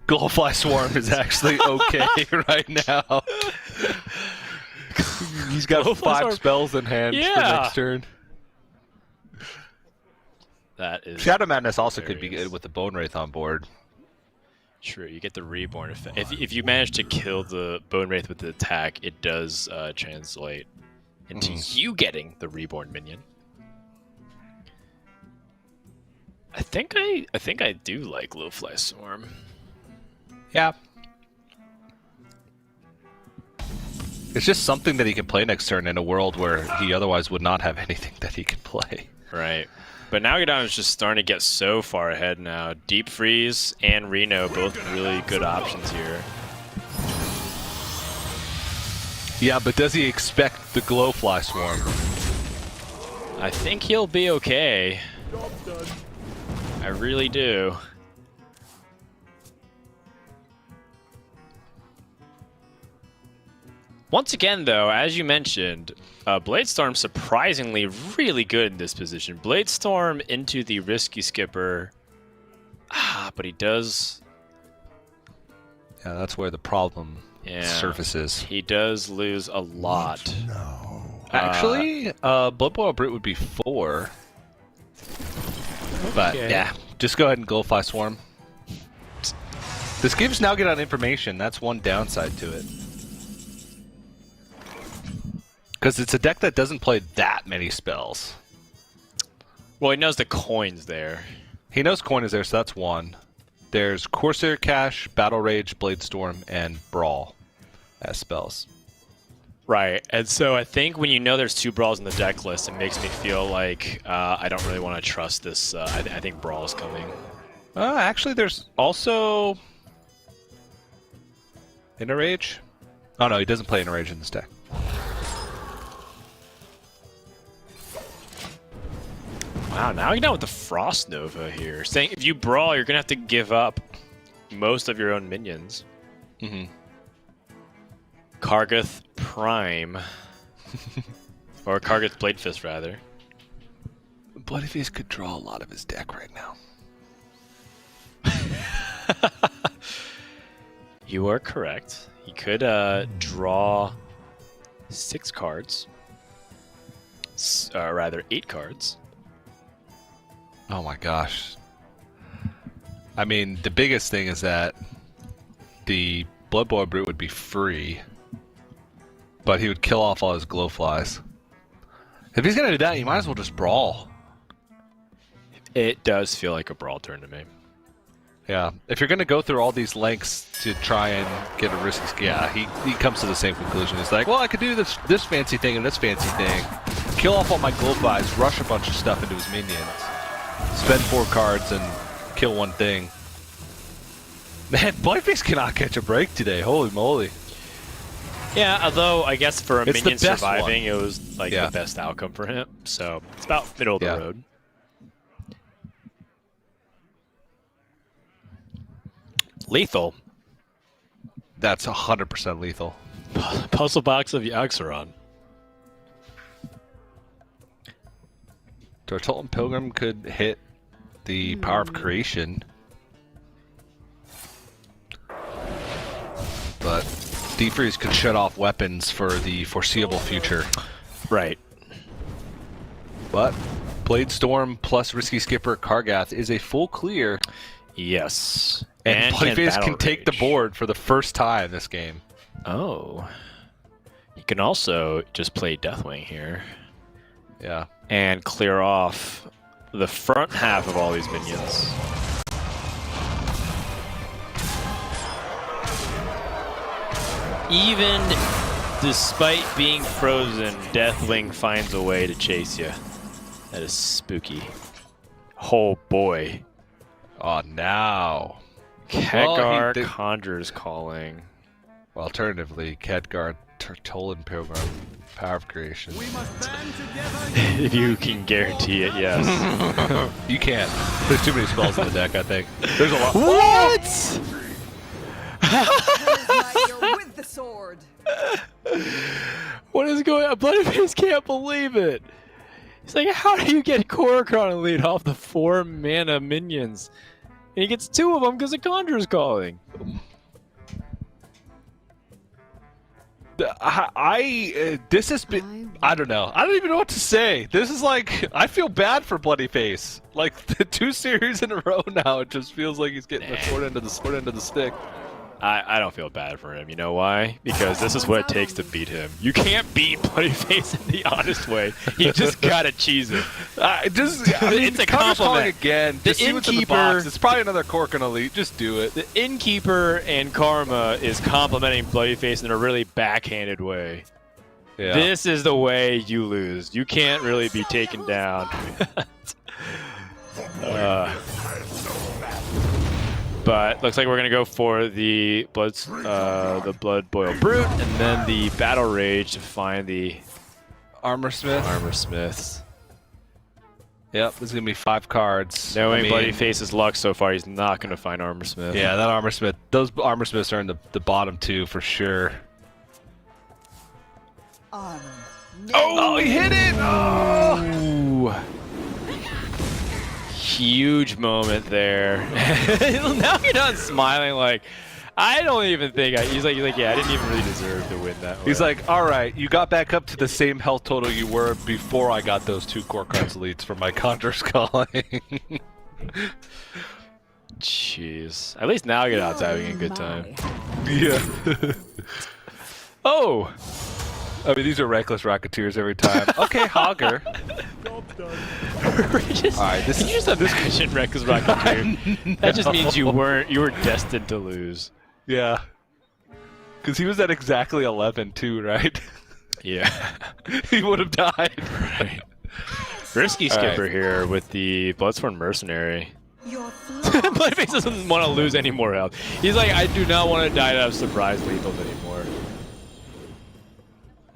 Glowfly Swarm is actually okay right now. He's got 5 spells in hand for next turn. That is Shadow Madness also could be good with the Bone Wraith on board. True, you get the Reborn effect. If you manage to kill the Bone Wraith with the attack, it does translate into you getting the Reborn minion. I think I do like Glowfly Swarm. Yeah. It's just something that he can play next turn in a world where he otherwise would not have anything that he can play. Right. But Nalguidan is just starting to get so far ahead now. Deep Freeze and Reno, both really good options here. Yeah, but does he expect the Glowfly Swarm? I think he'll be okay. I really do. Once again, though, as you mentioned, Bladestorm surprisingly really good in this position. Bladestorm into the Risky Skipper. But he does... Yeah, that's where the problem surfaces. He does lose a lot. Actually, Blood Boil Brute would be 4. But yeah, just go ahead and Glowfly Swarm. This gives Nalguidan information. That's one downside to it. Because it's a deck that doesn't play that many spells. Well, he knows the coin's there. He knows coin is there, so that's 1. There's Corsair Cache, Battle Rage, Bladestorm, and Brawl as spells. Right, and so I think when you know there's 2 Brawls in the deck list, it makes me feel like I don't really want to trust this. I think Brawl is coming. Actually, there's also Inner Rage. Oh no, he doesn't play Inner Rage in this deck. Wow, now you're down with the Frost Nova here. Saying if you Brawl, you're going to have to give up most of your own minions. Mm-hmm. Kargath Prime. Or Kargath Bladefist, rather. Bloodyface could draw a lot of his deck right now. You are correct. He could draw 6 cards. Rather, 8 cards. Oh my gosh. I mean, the biggest thing is that the Blood Boil Brute would be free, but he would kill off all his Glowflies. If he's going to do that, you might as well just Brawl. It does feel like a Brawl turn to me. Yeah, if you're going to go through all these lengths to try and get a risky... Yeah, he comes to the same conclusion. He's like, well, I could do this fancy thing and this fancy thing. Kill off all my Glowflies, rush a bunch of stuff into his minions. Spend 4 cards and kill 1 thing. Man, Bloodyface cannot catch a break today. Holy moly. Yeah, although I guess for a It's minion the best surviving, one. it was like the best outcome for him. So it's about middle of the road. Lethal. That's 100% lethal. Puzzle box of Yaxaron. Tortollan Pilgrim could hit the Power of Creation. But Defreeze could shut off weapons for the foreseeable future. Right. But Bladestorm plus Risky Skipper Kargath is a full clear. Yes. And Bloodyface can take the Rage. board for the first time this game. Oh. He can also just play Deathwing here. Yeah. And clear off the front half of all these minions. Even despite being frozen, Deathwing finds a way to chase you. That is spooky. Oh boy. Oh, now. Khadgar Conjures Calling. Well, alternatively, Khadgar Tortollan Pilgrim, Power of Creation. If you can guarantee it, yes. You can't. There's too many spells in the deck, I think. There's a lot. What? With the sword. What is going on? Bloodyface can't believe it. He's like, how do you get Korokron and lead off the 4 mana minions? And he gets 2 of them because of Conjurer's Calling. This has been, I don't know. I don't even know what to say. This is like, I feel bad for Bloodyface. Like the 2 series in a row now, it just feels like he's getting the short end of the stick. I don't feel bad for him. You know why? Because this is what it takes to beat him. You can't beat Bloodyface in the honest way. You just gotta cheese it. It's a compliment. Again. The Just see what's in the Innkeeper. box. It's probably another Cork and Elite. Just do it. The Innkeeper and Karma is complimenting Bloodyface in a really backhanded way. Yeah. This is the way you lose. You can't really be taken down. But looks like we're gonna go for the Blood Boil Brute and then the Battle Rage to find the Armor Smiths. Yep, there's gonna be 5 cards. Knowing Bloodyface's luck so far, he's not gonna find Armor Smith. Yeah, that Armor Smith. Those Armor Smiths are in the bottom 2 for sure. Oh, he hit it! Oh! Huge moment there. Now you're not smiling like, I don't even think he's like, yeah, I didn't even really deserve to win that one. He's like, all right, you got back up to the same health total you were before I got those 2 core cards leads for my counter sculling. Jeez. At least Nalguidan's having a good time. Yeah. Oh! I mean, these are reckless Rocketeers every time. Okay, Hogger. Alright, this is just imagine reckless Rocketeer. That just means you were destined to lose. Yeah. Because he was at exactly 11 too, right? Yeah. He would have died. Right. Risky skipper here with the Bloodsworn Mercenary. Bloodyface doesn't want to lose any more health. He's like, I do not want to die to have surprise lethals anymore.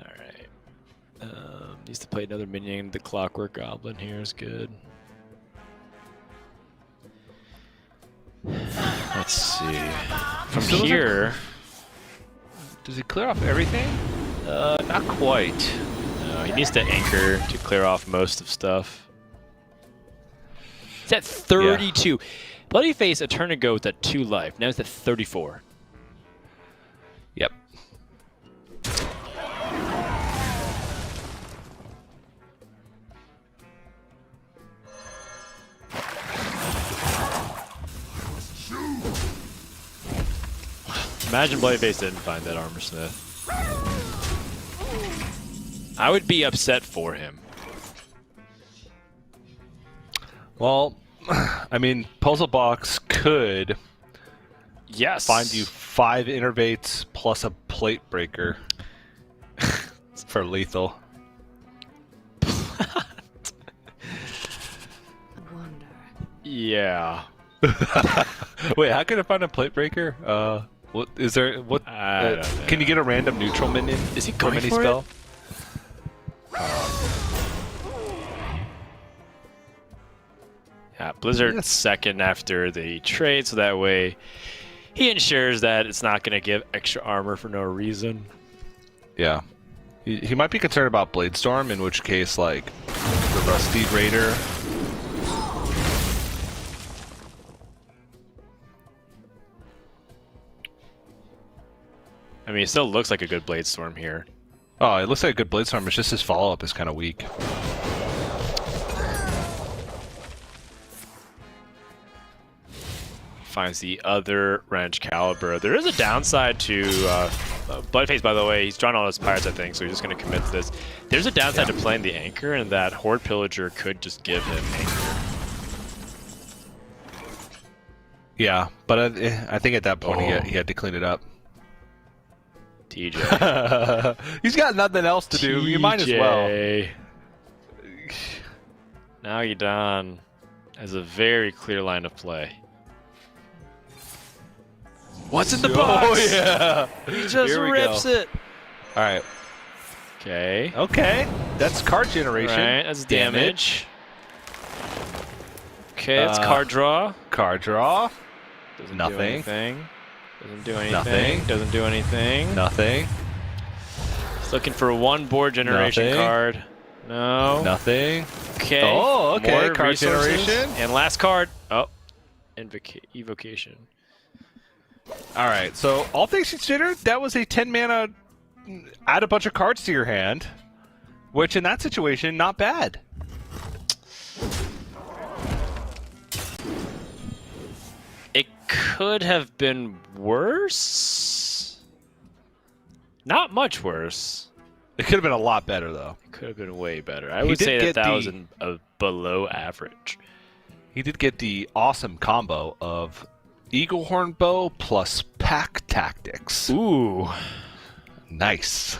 Alright. Needs to play another minion. The Clockwork Goblin here is good. Let's see. From here... Does he clear off everything? Not quite. No, he needs to anchor to clear off most of stuff. He's at 32. Yeah. Bloodyface a turn ago was at 2 life. Now he's at 34. Yep. Imagine Bloodyface didn't find that Armor Smith. I would be upset for him. Well, I mean, Puzzle Box could find you 5 Innervates plus a Plate Breaker for lethal. Yeah. Wait, how can I find a Plate Breaker? What is there? What? Can you get a random neutral minion? Is he going mini for spell? Yeah, Blizzard second after the trade, so that way he ensures that it's not going to give extra armor for no reason. Yeah. He might be concerned about Bladestorm, in which case, like, the Rusty Raider. I mean, it still looks like a good Bladestorm here. Oh, it looks like a good Bladestorm. It's just his follow-up is kind of weak. Finds the other Wrench Caliber. There is a downside to Bloodyface, by the way. He's drawn all his pirates, I think, so he's just going to commit to this. There's a downside to playing the Anchor, and that Horde Pillager could just give him Anchor. Yeah, but I think at that point he had to clean it up. TJ. He's got nothing else to do. You might as well. Nalguidan has a very clear line of play. What's in the box? Oh, yeah. He just rips it. All right. Okay. Okay. That's card generation. All right, that's damage. Okay, that's card draw. Card draw. Doesn't Nothing. do anything. Doesn't do anything. Nothing. Doesn't do anything. Nothing. He's looking for 1 board generation Nothing. card. No. Nothing. Okay. Oh, okay. More Card resources. generation. And last card. Oh. Evocation. All right. So, all things considered, that was a 10 mana add a bunch of cards to your hand, which in that situation, not bad. It could have been worse. Not much worse. It could have been a lot better, though. It could have been way better. I would say that was a below average. He did get the awesome combo of Eaglehorn Bow plus Pack Tactics. Ooh. Nice.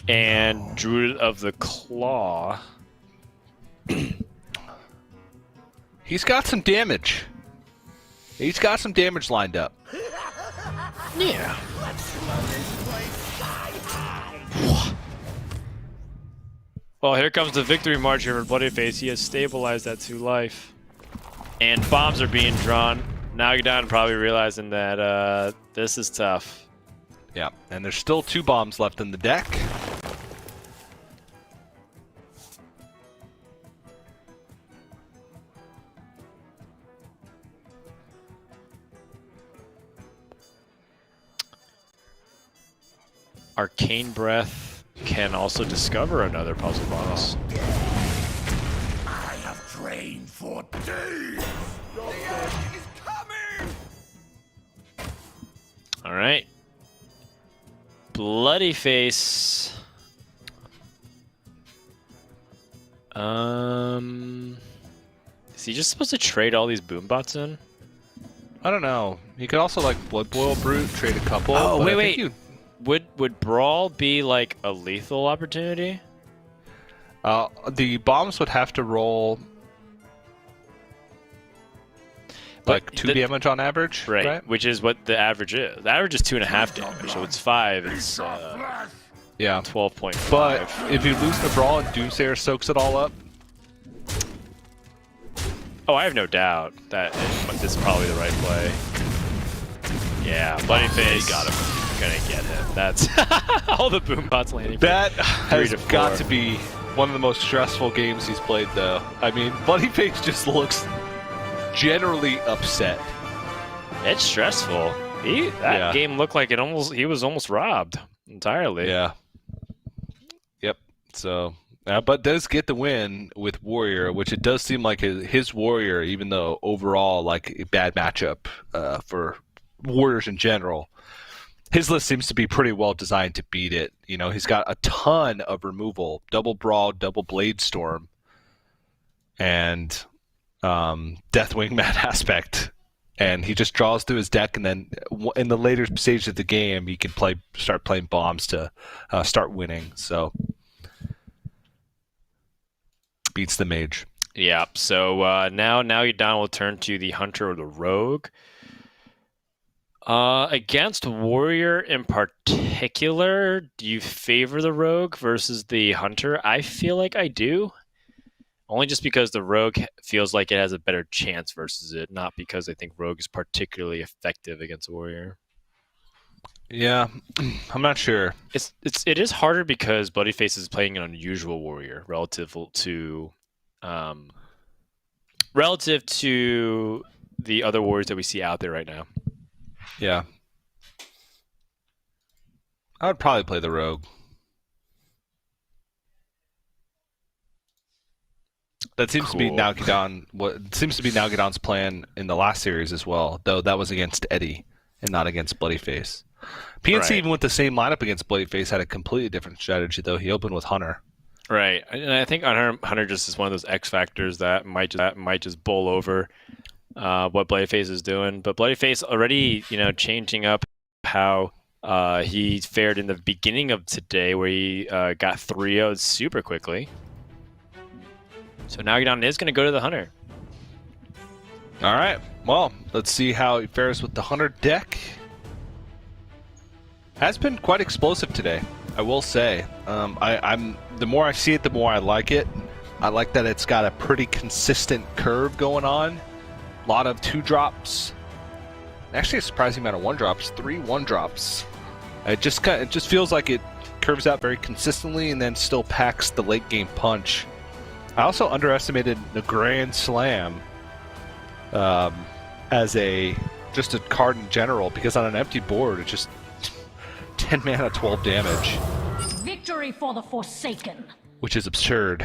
And Druid of the Claw. He's got some damage. He's got some damage lined up. Yeah. Well, here comes the victory march here for Bloodyface. He has stabilized that 2 life. And bombs are being drawn. Nalguidan probably realizing that this is tough. Yeah, and there's still 2 bombs left in the deck. Arcane Breath can also discover another puzzle box. I have trained for days. The end is coming. All right. Bloodyface. Is he just supposed to trade all these boom bots in? I don't know. He could also like Blood Boil Brute, trade a couple. Oh, but wait. Would Brawl be like a lethal opportunity? The bombs would have to roll like 2 damage on average, right? Which is what the average is. The average is 2.5 damage, so it's 5. It's yeah, 12.5. But if you lose the Brawl and Doomsayer soaks it all up. Oh, I have no doubt that this is probably the right play. Yeah, Bloodyface got him. Gonna get him. That's all the boom bots landing. That has got to be one of the most stressful games he's played, though. I mean, Bloodyface just looks generally upset. It's stressful. That game looked like he was almost robbed entirely. Yeah. Yep. So, but does get the win with Warrior, which it does seem like his Warrior, even though overall like a bad matchup for Warriors in general. His list seems to be pretty well designed to beat it. You know, he's got a ton of removal, double Brawl, double Blade Storm, and Deathwing Mad Aspect. And he just draws through his deck, and then in the later stage of the game, he can start playing bombs to start winning. So beats the Mage. Yeah. So now Nalguidan will turn to the Hunter or the Rogue. Against Warrior in particular, do you favor the Rogue versus the Hunter? I feel like I do. Only just because the Rogue feels like it has a better chance versus it, not because I think Rogue is particularly effective against Warrior. Yeah, I'm not sure. It is harder because Bloodyface is playing an unusual Warrior relative to the other Warriors that we see out there right now. Yeah. I would probably play the Rogue. That seems to be Nalguidan. What seems to be Nalguidan's plan in the last series as well, though that was against Eddie and not against Bloodyface. PNC even with the same lineup against Bloodyface had a completely different strategy, though. He opened with Hunter. Right, and I think Hunter just is one of those X factors that might just bowl over what Bloodyface is doing. But Bloodyface already, changing up how he fared in the beginning of today, where he got 3-0'd super quickly. So Nalguidan is going to go to the Hunter. All right. Well, let's see how he fares with the Hunter deck. Has been quite explosive today, I will say. I'm the more I see it, the more I like it. I like that it's got a pretty consistent curve going on. A lot of 2-drops. Actually, a surprising amount of 1-drops. 3 1-drops. It just feels like it curves out very consistently and then still packs the late game punch. I also underestimated the Grand Slam as just a card in general, because on an empty board it's just 10 mana, 12 damage. Victory for the Forsaken. Which is absurd.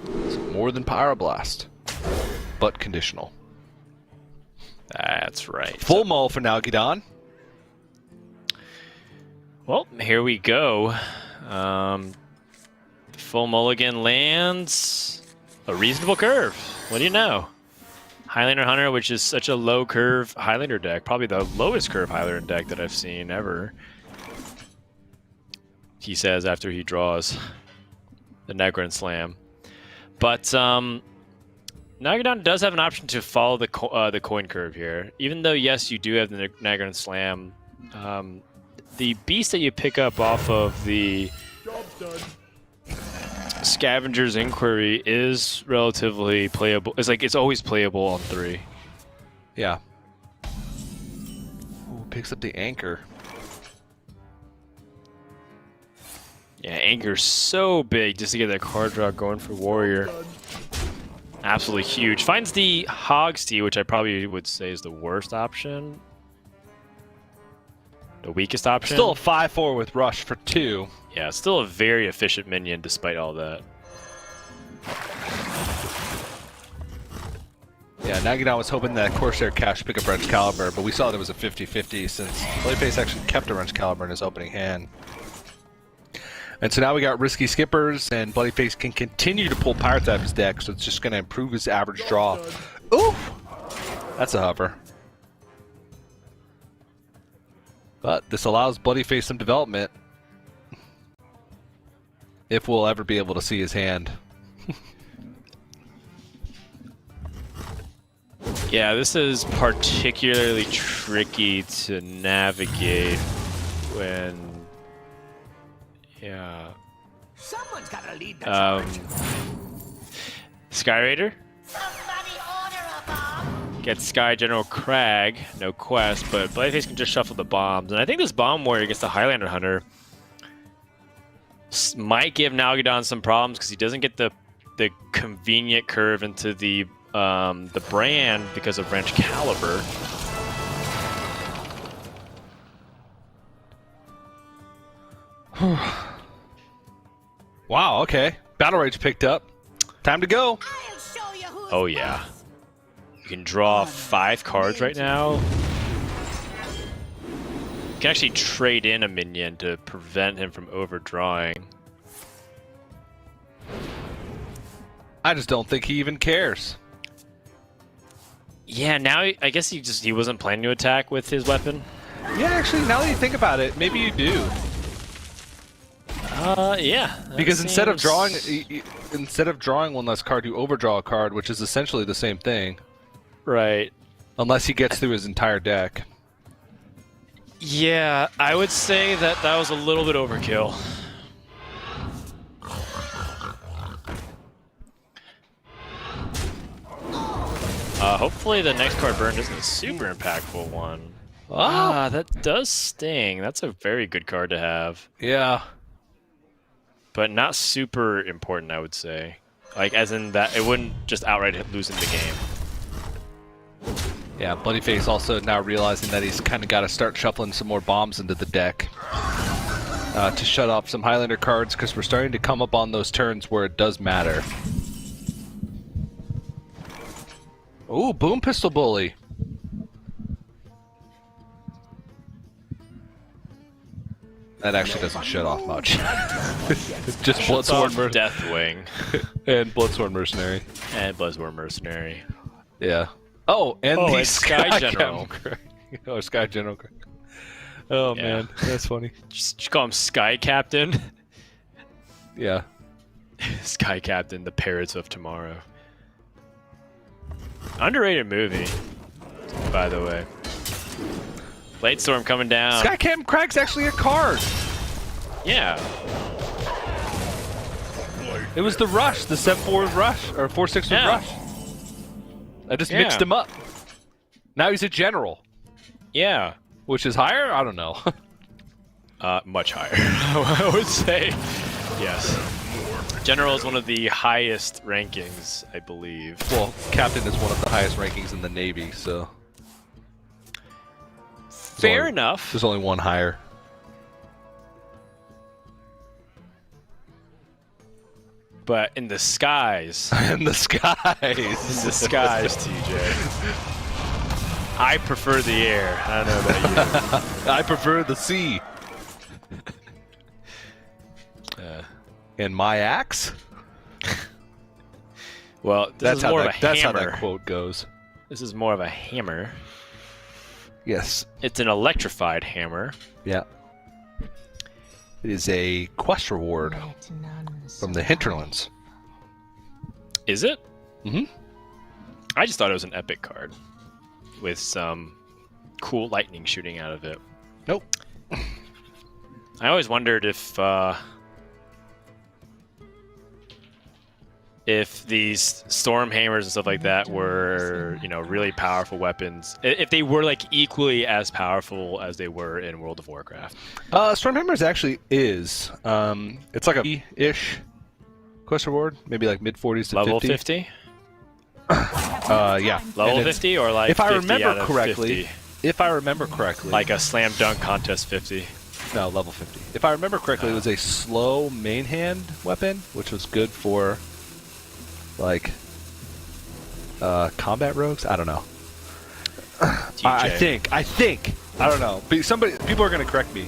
It's more than Pyroblast, but conditional. That's right. Full mull for Nalguidan. Well, here we go. Full mulligan lands a reasonable curve. What do you know? Highlander Hunter, which is such a low curve Highlander deck. Probably the lowest curve Highlander deck that I've seen ever. He says after he draws the Nalguidan Slam. But Nalguidan does have an option to follow the coin curve here. Even though, yes, you do have the Nalguidan Slam, the beast that you pick up off of the Scavenger's Inquiry is relatively playable. It's always playable on 3. Yeah. Ooh, picks up the Anchor. Yeah, Anchor's so big just to get that card draw going for Warrior. Absolutely huge. Finds the Hogsty, which I probably would say is the worst option. the weakest option. Still a 5/4 with rush for 2. Yeah, still a very efficient minion despite all that. Yeah, Nalguidan was hoping that Corsair Cash pick up Wrench Caliber, but we saw that it was a 50-50 since Bloodyface actually kept a Wrench Caliber in his opening hand. And so now we got Risky Skippers, and Bloodyface can continue to pull Pirates out of his deck, so it's just going to improve his average draw. Oof! That's a hover. But this allows Bloodyface some development. If we'll ever be able to see his hand. Yeah, this is particularly tricky to navigate when... Yeah. Someone's gotta lead the charge. Sky Raider? Gets Sky General Crag, no quest, but Bloodyface can just shuffle the bombs. And I think this Bomb Warrior against the Highlander Hunter might give Nalguidan some problems because he doesn't get the convenient curve into the brand because of Wrench Caliber. Wow, okay. Battle Rage picked up. Time to go. Oh yeah. You can draw 5 cards right now. You can actually trade in a minion to prevent him from overdrawing. I just don't think he even cares. Yeah, now I guess he wasn't planning to attack with his weapon. Yeah, actually, now that you think about it, maybe you do. Yeah. Because instead of drawing one less card, you overdraw a card, which is essentially the same thing. Right. Unless he gets through his entire deck. Yeah, I would say that was a little bit overkill. Hopefully the next card burned isn't a super impactful one. Ah, that does sting. That's a very good card to have. Yeah. But not super important, I would say. Like, as in that it wouldn't just outright lose in the game. Yeah, Bloodyface also now realizing that he's kind of got to start shuffling some more bombs into the deck to shut off some Highlander cards, because we're starting to come up on those turns where it does matter. Ooh, Boom Pistol Bully. That actually doesn't shut off much. It's just Bloodsworn Mercenary. Deathwing. And Bloodsworn Mercenary. And Bloodsworn Mercenary. Yeah. Oh, and the and Sky General. Oh, Sky General. Oh, yeah. Man. That's funny. Just call him Sky Captain. Yeah. Sky Captain, the Pirates of Tomorrow. Underrated movie, by the way. Blade Storm coming down. Sky Captain Crag's actually a card. Yeah. It was the Rush, the 7/4 with Rush, or 4/6 with Rush. I just mixed him up. Now he's a general. Yeah. Which is higher? I don't know. Much higher, I would say. Yes. General is one of the highest rankings, I believe. Well, Captain is one of the highest rankings in the Navy, so... Fair enough. There's only one higher. But in the skies. In the skies. In the skies, TJ. I prefer the air. I don't know about you. I prefer the sea. And my axe? Well, that's how that quote goes. This is more of a hammer. Yes. It's an electrified hammer. Yeah. It is a quest reward from the hinterlands. Is it? Mm-hmm. I just thought it was an epic card with some cool lightning shooting out of it. Nope. I always wondered if these storm hammers and stuff like that were, you know, really powerful weapons, if they were like equally as powerful as they were in World of Warcraft. Storm hammers actually is. It's like a ish quest reward, maybe like mid 40s to level 50. 50. Yeah. Level 50 or like if 50 I remember out of correctly, 50? if I remember correctly, Like a slam dunk contest 50. no, level 50. If I remember correctly, it was a slow main hand weapon, which was good for like combat rogues. I don't know. I think. I don't know. But people are going to correct me.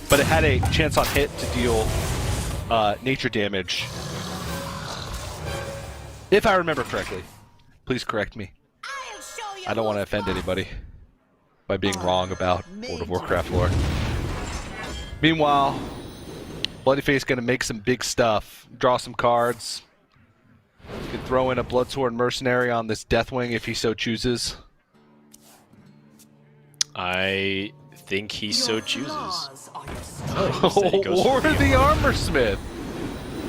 But it had a chance on hit to deal nature damage. If I remember correctly. Please correct me. I don't want to offend anybody by being wrong about World of Warcraft lore. Meanwhile, bloodyface going to make some big stuff. Draw some cards. You can throw in a Bloodsworn Mercenary on this Deathwing if he so chooses. I think he so chooses. Or the Armor Smith.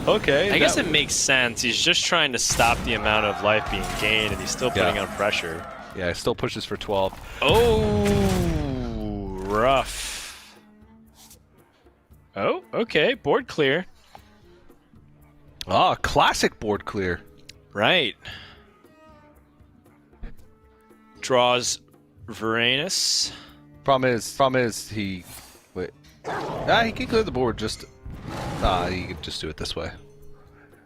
Okay. I guess it makes sense. He's just trying to stop the amount of life being gained, and he's still putting on pressure. Yeah, it still pushes for 12. Oh, rough. Oh, okay. Board clear. Ah, classic board clear. Right. Draws Varanus. Problem is he... Wait. He can clear the board just... he can just do it this way.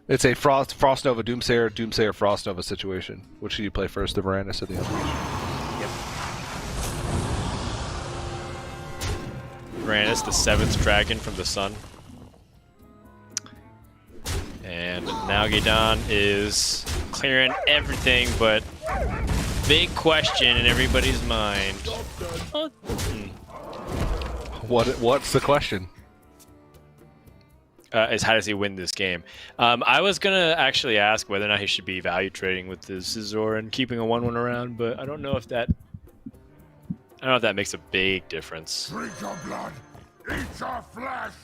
It's a Frost Nova Doomsayer Frost Nova situation. Which should you play first, the Varanus or the Elimination? Yep. Varanus, the 7th dragon from the sun. And Nalguidan is clearing everything, but big question in everybody's mind. What's the question? Is how does he win this game? I was gonna actually ask whether or not he should be value trading with the Scizor and keeping a 1/1 around, but I don't know if that makes a big difference. Drink your blood, eat your flesh.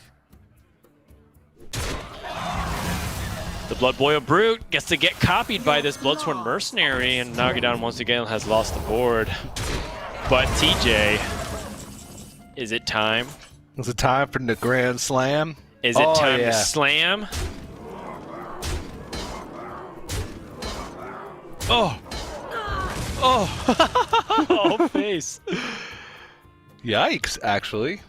The Blood Boil Brute gets to get copied by this Bloodsworn Mercenary, and Nalguidan once again has lost the board. But TJ, is it time? Is it time for the Grand Slam? Is it time to slam? Oh! Oh! Oh, face. Yikes, actually.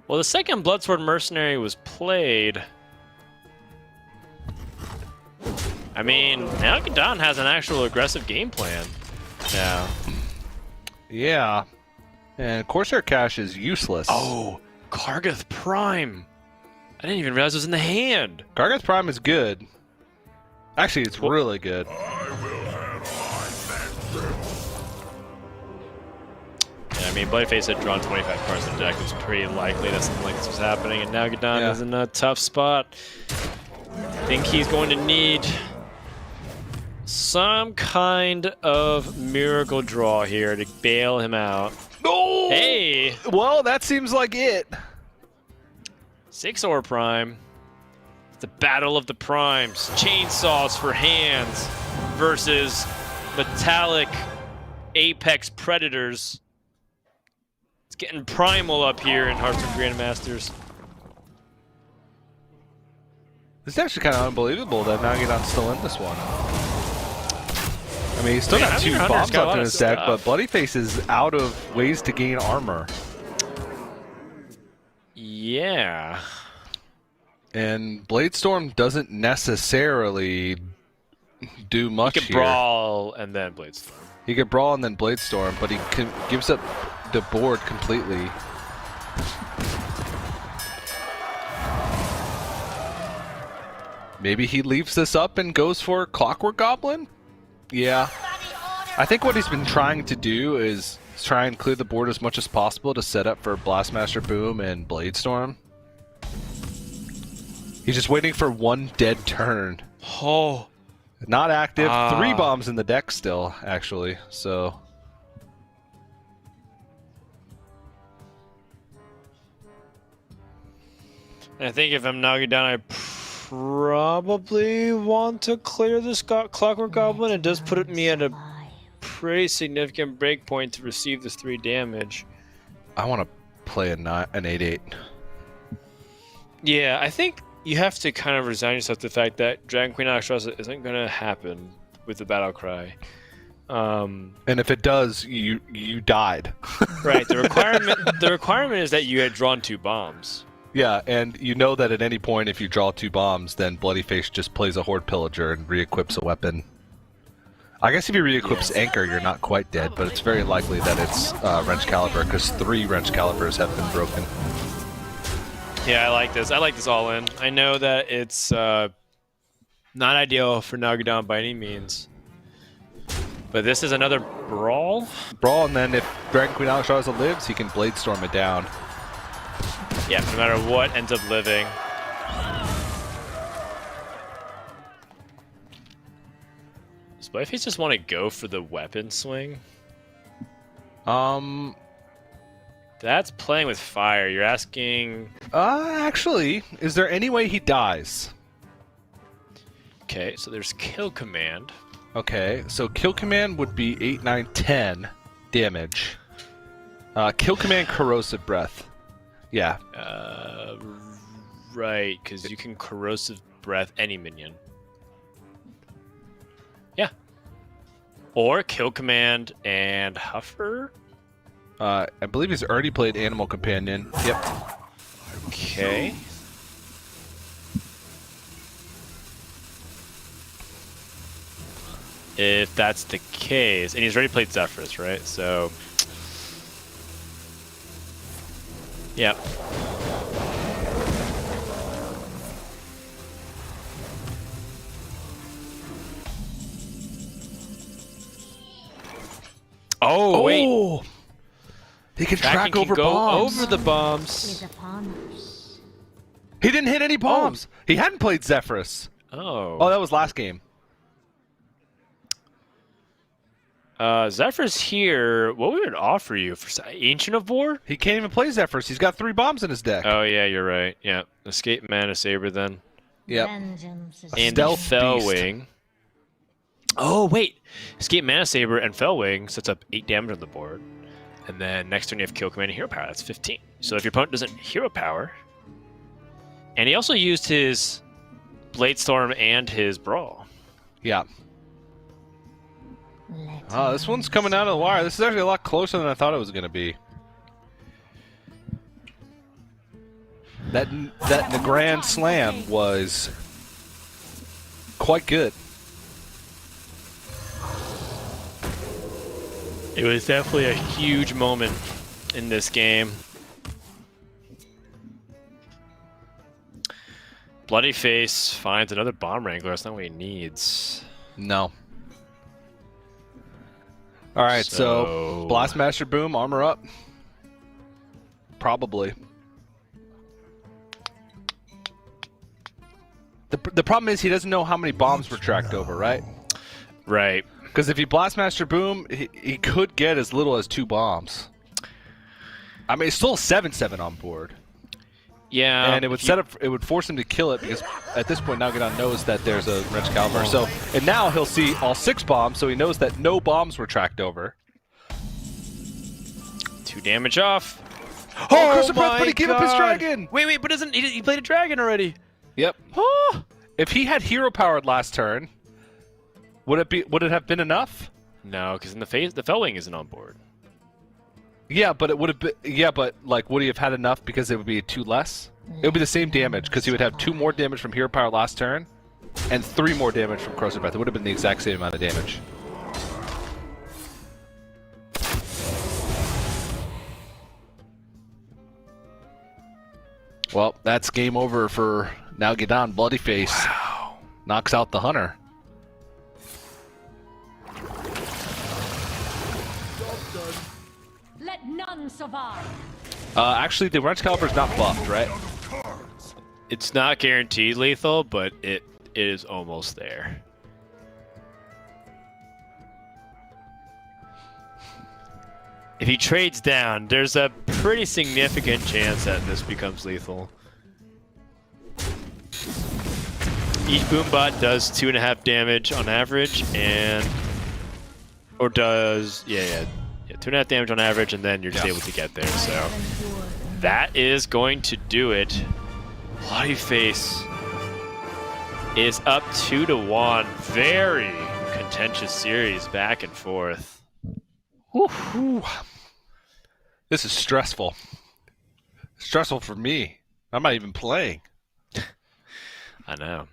Well, the second Bloodsword Mercenary was played. I mean, Nalguidan has an actual aggressive game plan now. Yeah. And Corsair Cash is useless. Oh, Kargath Prime. I didn't even realize it was in the hand. Kargath Prime is good. Actually, it's really good. Yeah, I mean, bloodyface had drawn 25 cards in the deck. It was pretty likely that something like this was happening, and Nalguidan is in a tough spot. I think he's going to need some kind of miracle draw here to bail him out. Oh! Hey! Well, that seems like it. 6 Ore Prime. The battle of the primes. Chainsaws for hands versus metallic apex predators. It's getting primal up here in Hearthstone Grandmasters. It's actually kind of unbelievable that Nalguidan's still in this one. I mean, he's still got 2 bombs left in his deck, but bloodyface is out of ways to gain armor. Yeah. And Bladestorm doesn't necessarily do much here. He could brawl and then Bladestorm. He could brawl and then Bladestorm, but he gives up the board completely. Maybe he leaves this up and goes for Clockwork Goblin? Yeah. I think what he's been trying to do is try and clear the board as much as possible to set up for Blastmaster Boom and Bladestorm. He's just waiting for one dead turn. Oh. Not active. 3 bombs in the deck still, actually. So. I think if I'm Nalguidan, I probably want to clear this Clockwork Goblin. It does put me at a pretty significant breakpoint to receive this 3 damage. I want to play an 8/8. Yeah, I think you have to kind of resign yourself to the fact that Dragon Queen Alexstrasza isn't going to happen with the Battle Cry. And if it does, you died. Right. The requirement is that you had drawn 2 bombs. Yeah, and you know that at any point if you draw 2 bombs, then bloodyface just plays a horde pillager and re-equips a weapon. I guess if he re-equips Anchor, you're not quite dead, but it's very likely that it's Wrench Caliber, because 3 Wrench Calibers have been broken. Yeah, I like this. I like this all in. I know that it's not ideal for Nalguidan by any means. But this is another brawl? Brawl, and then if Dragon Queen Alexstrasza lives, he can Blade Storm it down. Yeah, no matter what ends up living. Does bloodyface just want to go for the weapon swing? That's playing with fire. You're asking... Actually, is there any way he dies? Okay, so there's kill command. Okay, so kill command would be 8, 9, 10 damage. Kill command corrosive breath. Yeah. Right, because you can corrosive breath any minion. Yeah. Or kill command and huffer. I believe he's already played Animal Companion. Yep. Okay. If that's the case, and he's already played Zephyrus, right? So, yeah. Oh, wait. He can track Tracking over can go bombs. over the bombs. Is upon us. He didn't hit any bombs. He hadn't played Zephyrus. Oh. Oh, that was last game. Zephyrus here, what would it offer you? For Ancient of War? He can't even play Zephyrus. He's got 3 bombs in his deck. Oh, yeah, you're right. Yeah. Escape Mana Saber then. Yep. Vengeance is And Stealth Fellwing. Oh, wait. Escape Mana Saber and Fellwing sets up 8 damage on the board. And then next turn you have Kill Command and Hero Power. That's 15. So if your opponent doesn't Hero Power... And he also used his Blade Storm and his Brawl. Yeah. Oh, this one's coming out of the wire. This is actually a lot closer than I thought it was going to be. That the Grand Slam was quite good. It was definitely a huge moment in this game. Bloodyface finds another Bomb Wrangler. That's not what he needs. No. All right, so Blastmaster Boom, armor up. Probably. The problem is he doesn't know how many bombs were tracked over, right? Right. Because if he Blastmaster Boom, he could get as little as 2 bombs. I mean, it's still 7/7 on board. Yeah. And it would it would force him to kill it because at this point Nalguidan knows that there's a Wrench Caliber. So, and now he'll see all 6 bombs, so he knows that no bombs were tracked over. 2 damage off. Oh, Curse of Breath, but he gave up his dragon! Wait, but doesn't he played a dragon already? Yep. If he had hero powered last turn, would it have been enough? No, because in the Fellwing isn't on board. Yeah, but it would have been. Yeah, but like, would he have had enough because it would be 2 less? It would be the same damage because he would have 2 more damage from hero power last turn, and 3 more damage from Corrosive Breath. It would have been the exact same amount of damage. Well, that's game over for Nalguidan. Bloodyface knocks out the Hunter. Let none survive. Actually, the Wrench Caliber's not buffed, right? It's not guaranteed lethal, but it is almost there. If he trades down, there's a pretty significant chance that this becomes lethal. Each Boombot does 2.5 damage on average, or does 2.5 damage on average, and then you're just able to get there. So that is going to do it. Bloodyface is up 2-1. Very contentious series back and forth. Whew. This is stressful. Stressful for me. I'm not even playing. I know.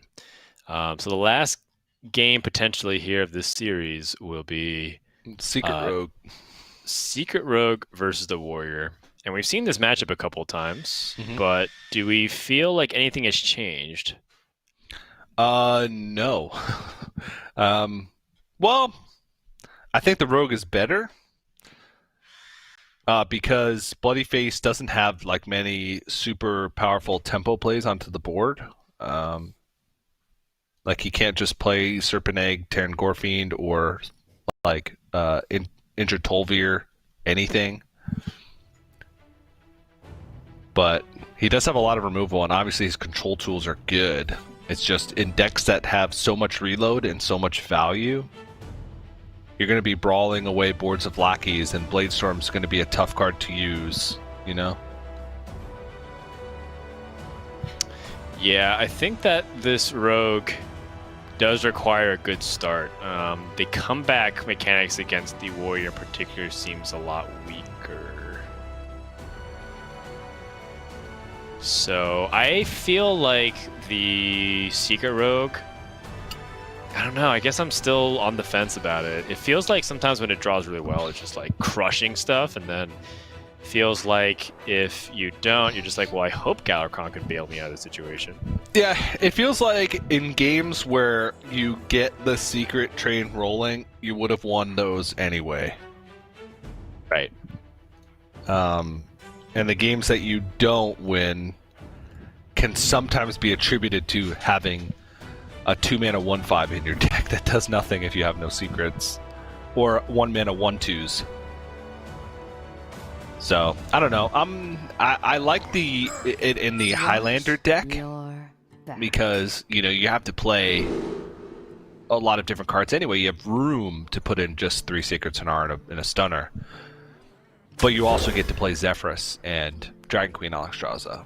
So the last game potentially here of this series will be Secret Rogue. Secret Rogue versus the Warrior. And we've seen this matchup a couple times, but do we feel like anything has changed? No. Well, I think the Rogue is better because bloodyface doesn't have like many super powerful tempo plays onto the board. Like he can't just play Serpent Egg, Terran Gorefiend, or like Injured Tolvir, anything. But he does have a lot of removal, and obviously his control tools are good. It's just in decks that have so much reload and so much value, you're going to be brawling away boards of lackeys, and Bladestorm's going to be a tough card to use, you know? Yeah, I think that this Rogue does require a good start. The comeback mechanics against the Warrior in particular seems a lot weaker. So I feel like the Secret Rogue, I don't know, I guess I'm still on the fence about it. It feels like sometimes when it draws really well, it's just like crushing stuff, and then feels like if you don't, you're just like, well, I hope Gallercon could bail me out of the situation. Yeah, it feels like in games where you get the secret train rolling, you would have won those anyway. Right. And the games that you don't win can sometimes be attributed to having a 2-mana 1/5 in your deck that does nothing if you have no secrets, or 1-mana 1/2s. So I don't know. I like it in the Highlander deck because you have to play a lot of different cards anyway. You have room to put in just 3 Sacred Sonar and a Stunner, but you also get to play Zephyrus and Dragon Queen Alexstrasza.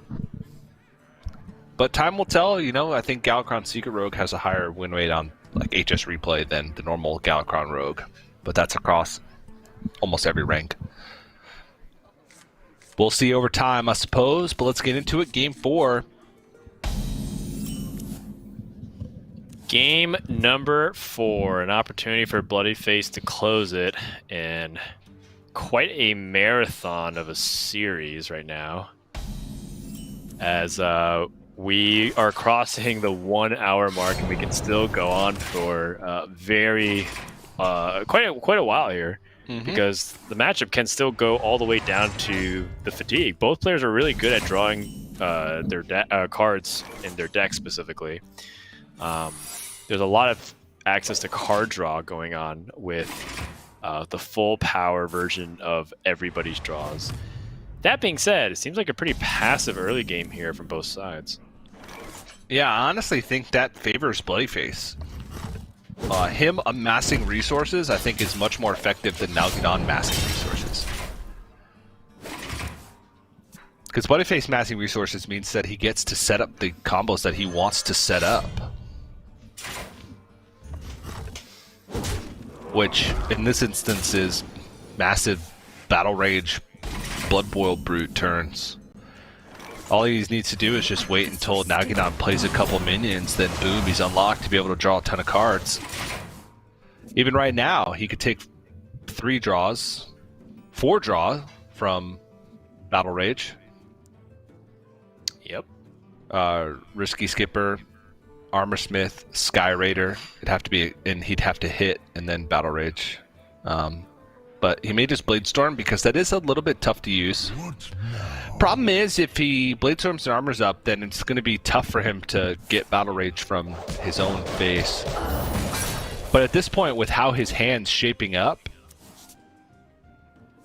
But time will tell. I think Galacron Secret Rogue has a higher win rate on like HS Replay than the normal Galacron Rogue, but that's across almost every rank. We'll see over time, I suppose, but let's get into it. Game 4. Game number 4, an opportunity for bloodyface to close it, and quite a marathon of a series right now, as we are crossing the 1 hour mark, and we can still go on for quite a while here. Because the matchup can still go all the way down to the fatigue. Both players are really good at drawing their cards in their deck specifically. There's a lot of access to card draw going on with the full power version of everybody's draws. That being said, it seems like a pretty passive early game here from both sides. Yeah, I honestly think that favors bloodyface. Him amassing resources, I think, is much more effective than Nalguidan massing resources. Because bloodyface massing resources means that he gets to set up the combos that he wants to set up. Which, in this instance, is massive Battle Rage, Blood Boil Brute turns. All he needs to do is just wait until Nalguidan plays a couple minions, then boom, he's unlocked to be able to draw a ton of cards. Even right now, he could take 4 draws from Battle Rage. Yep. Risky Skipper, Armor Smith, Sky Raider. It'd have to be, and he'd have to hit and then Battle Rage. But he made his Bladestorm because that is a little bit tough to use. Problem is, if he Bladestorms and armors up, then it's going to be tough for him to get Battle Rage from his own face. But at this point, with how his hand's shaping up,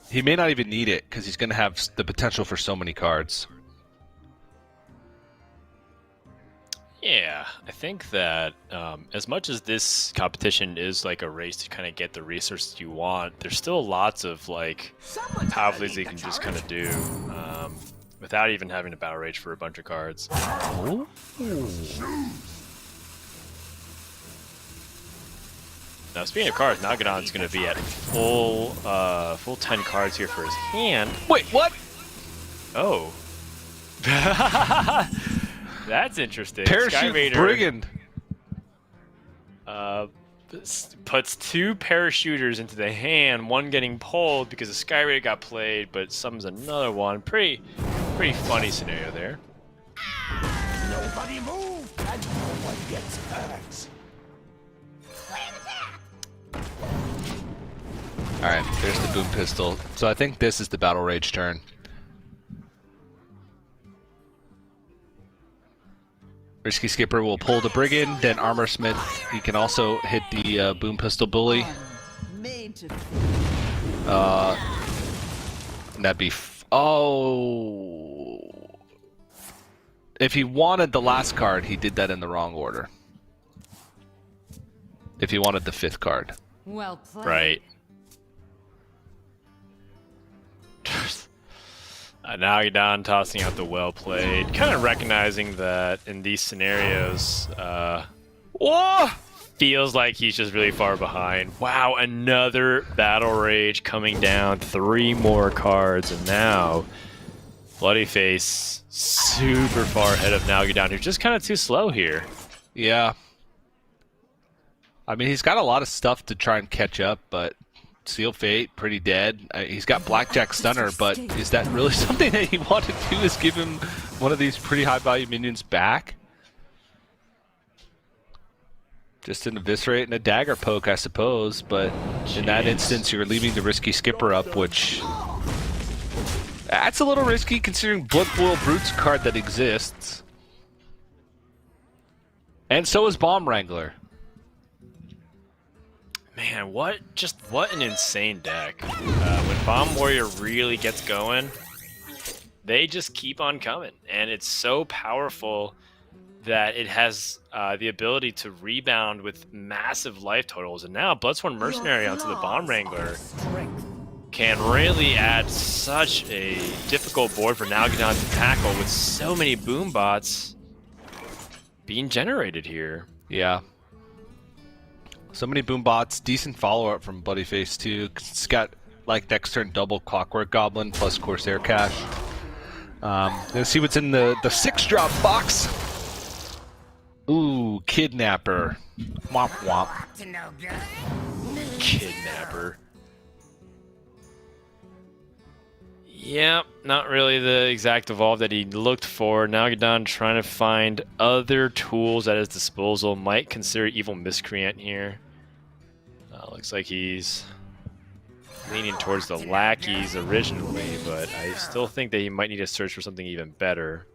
he may not even need it because he's going to have the potential for so many cards. Yeah, I think that as much as this competition is like a race to kind of get the resources you want, there's still lots of like power plays that you can just kind of do without even having to Battle Rage for a bunch of cards. Now, speaking of cards, Nalguidan's going to be at full 10 cards here for his hand. Wait, what? Oh. That's interesting. Parachute Brigand. Puts 2 parachuters into the hand, one getting pulled because the Sky Raider got played, but summons another one. Pretty funny scenario there. Nobody move and no one gets hurt. Alright, there's the boom pistol. So I think this is the Battle Rage turn. Risky Skipper will pull the Brigand, then Armor Smith. He can also hit the boom pistol bully. And that'd be... oh... If he wanted the last card, he did that in the wrong order. If he wanted the 5th card. Well played. Right. Nalguidan tossing out the well played, kind of recognizing that in these scenarios, feels like he's just really far behind. Wow, another Battle Rage coming down, 3 more cards, and now bloodyface super far ahead of Nalguidan, who's just kind of too slow here. Yeah. I mean, he's got a lot of stuff to try and catch up, but Seal Fate, pretty dead. He's got Blackjack Stunner, but is that really something that he wanted to do, is give him one of these pretty high-value minions back? Just an Eviscerate and a Dagger Poke, I suppose, but in that instance, you're leaving the Risky Skipper up, which... that's a little risky, considering Blood Boil Brute's a card that exists. And so is Bomb Wrangler. Man, what an insane deck. When Bomb Warrior really gets going, they just keep on coming. And it's so powerful that it has the ability to rebound with massive life totals. And now Bloodsworn Mercenary onto the Bomb Wrangler can really add such a difficult board for Nalguidan to tackle with so many boom bots being generated here. Yeah. So many boom bots, decent follow-up from Bloodyface too. It's got like next turn double Clockwork Goblin plus Corsair Cash. Let's see what's in the 6-drop box. Ooh, Kidnapper. Womp womp. Kidnapper. Yep, not really the exact evolve that he looked for. Nalguidan trying to find other tools at his disposal. Might consider Evil Miscreant here. Looks like he's leaning towards the lackeys originally, but I still think that he might need to search for something even better.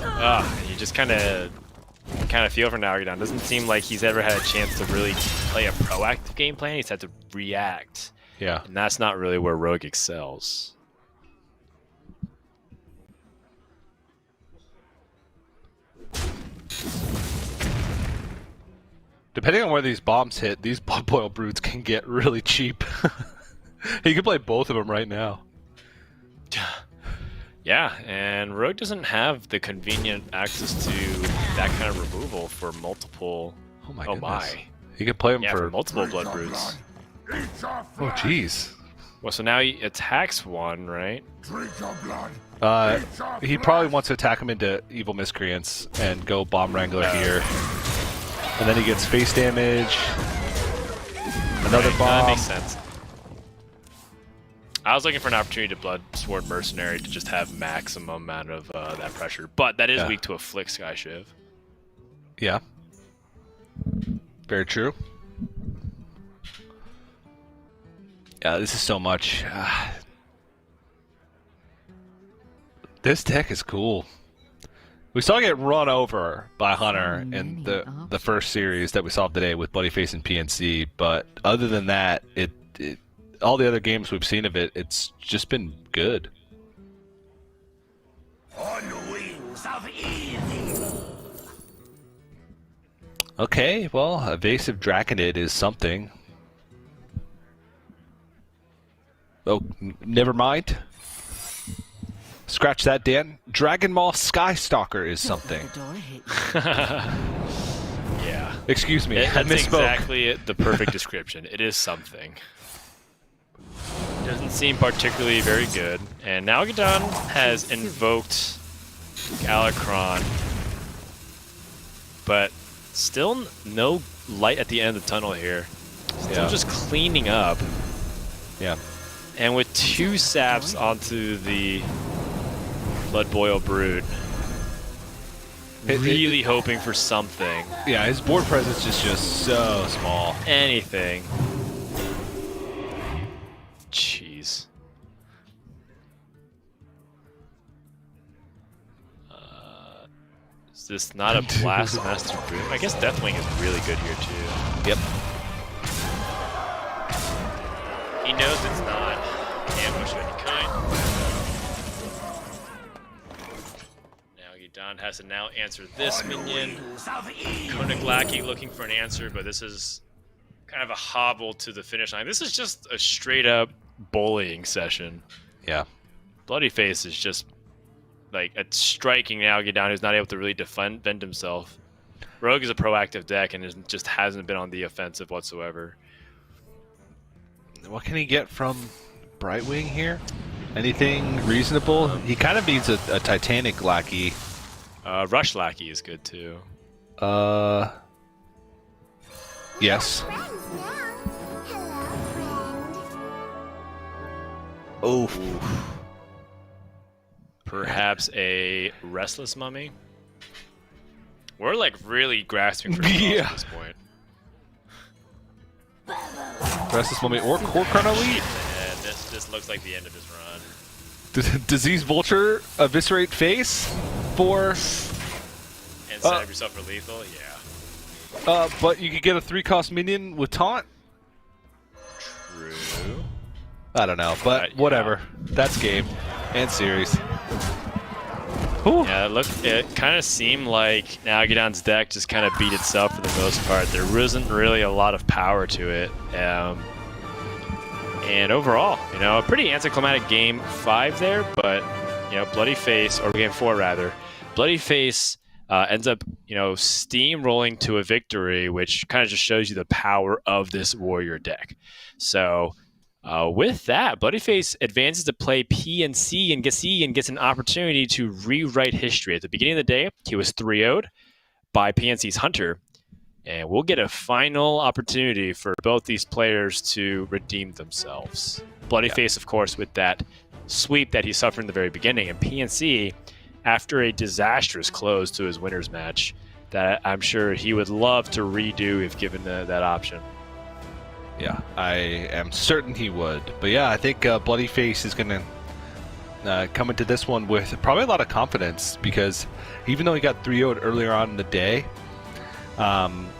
You just kind of feel for Nalguidan. Doesn't seem like he's ever had a chance to really play a proactive game plan. He's had to react. Yeah. And that's not really where Rogue excels. Depending on where these bombs hit, these Blood Boil Brutes can get really cheap. You can play both of them right now. Yeah, and Rogue doesn't have the convenient access to that kind of removal for multiple... Oh my goodness. He can play them for multiple Blood Brutes. Oh jeez. Well, so now he attacks one, right? He probably wants to attack him into Evil Miscreants and go Bomb Wrangler here. And then he gets face damage. Another bomb. That makes sense. I was looking for an opportunity to Bloodsworn Mercenary to just have maximum amount of that pressure, but that is weak to Afflict Sky Shiv. Yeah. Very true. Yeah, this is so much. This deck is cool. We saw it get run over by Hunter in the first series that we saw today with Bloodyface and PNC, but other than that, all the other games we've seen of it, it's just been good. On wings of evil. Okay, well, Evasive Draconid is something. Oh, never mind. Scratch that, Dan. Dragon Maw Skystalker is something. Excuse me, I That's misspoke. exactly the perfect description. It is something. Doesn't seem particularly very good. And Nalguidan has invoked Galakron, but still no light at the end of the tunnel here. Still just cleaning up. Yeah. And with 2 saps onto the Blood Boil Brood, really hoping for something. Yeah, his board presence is just so small. Anything. Jeez. Is this not a Blast Master Brood? I guess Deathwing is really good here too. Yep. He knows it's not ambush of any kind. Nalguidan has to now answer this minion. Konaglaki looking for an answer, but this is kind of a hobble to the finish line. This is just a straight up bullying session. Yeah. Bloodyface is just like a striking Nalguidan who's not able to really defend himself. Rogue is a proactive deck and just hasn't been on the offensive whatsoever. What can he get from Brightwing here? Anything reasonable? He kind of needs a Titanic Lackey. Rush Lackey is good too. Yes. Oh. Perhaps a Restless Mummy? We're like really grasping for Yeah. at this point. Restless Mummy or Chrono Elite? And this looks like the end of his run. Disease Vulture, Eviscerate Face for... And set up yourself for lethal? Yeah. But you could get a 3-cost minion with Taunt? True. I don't know, but whatever. That's game and series. Ooh. Yeah, it kind of seemed like Nalguidan's deck just kind of beat itself for the most part. There wasn't really a lot of power to it. And overall, a pretty anticlimactic game 5 there, but, Bloodyface, or game 4 rather, Bloodyface ends up, steamrolling to a victory, which kind of just shows you the power of this warrior deck. So, with that, Bloodyface advances to play PNC and gets an opportunity to rewrite history. At the beginning of the day, he was 3-0'd by PNC's Hunter, and we'll get a final opportunity for both these players to redeem themselves. Bloodyface, of course, with that sweep that he suffered in the very beginning, and PNC, after a disastrous close to his winner's match, that I'm sure he would love to redo if given that option. Yeah, I am certain he would. But yeah, I think Bloodyface is going to come into this one with probably a lot of confidence, because even though he got 3-0'd earlier on in the day,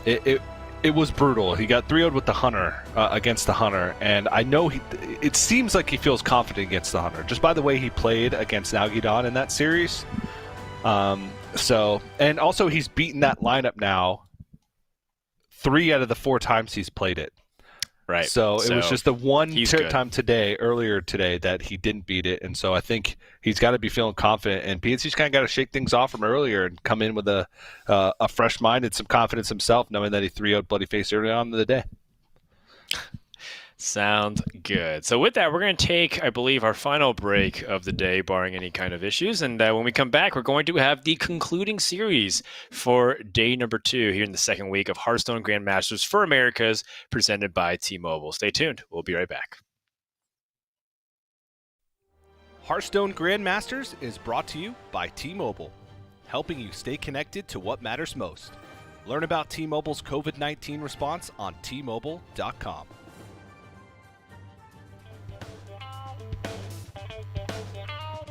it was brutal. He got 3-0'd with the Hunter, against the Hunter, and I know it seems like he feels confident against the Hunter, just by the way he played against Nalguidan in that series. And also he's beaten that lineup now 3 out of the 4 times he's played it. Right. So it was just the one time earlier today, that he didn't beat it, and so I think he's got to be feeling confident. And PNC's kind of got to shake things off from earlier and come in with a fresh mind and some confidence himself, knowing that he 3-0'd Bloodyface early on in the day. Sounds good. So with that, we're going to take, I believe, our final break of the day, barring any kind of issues. And when we come back, we're going to have the concluding series for day number 2 here in the second week of Hearthstone Grandmasters for Americas, presented by T-Mobile. Stay tuned. We'll be right back. Hearthstone Grandmasters is brought to you by T-Mobile, helping you stay connected to what matters most. Learn about T-Mobile's COVID-19 response on T-Mobile.com.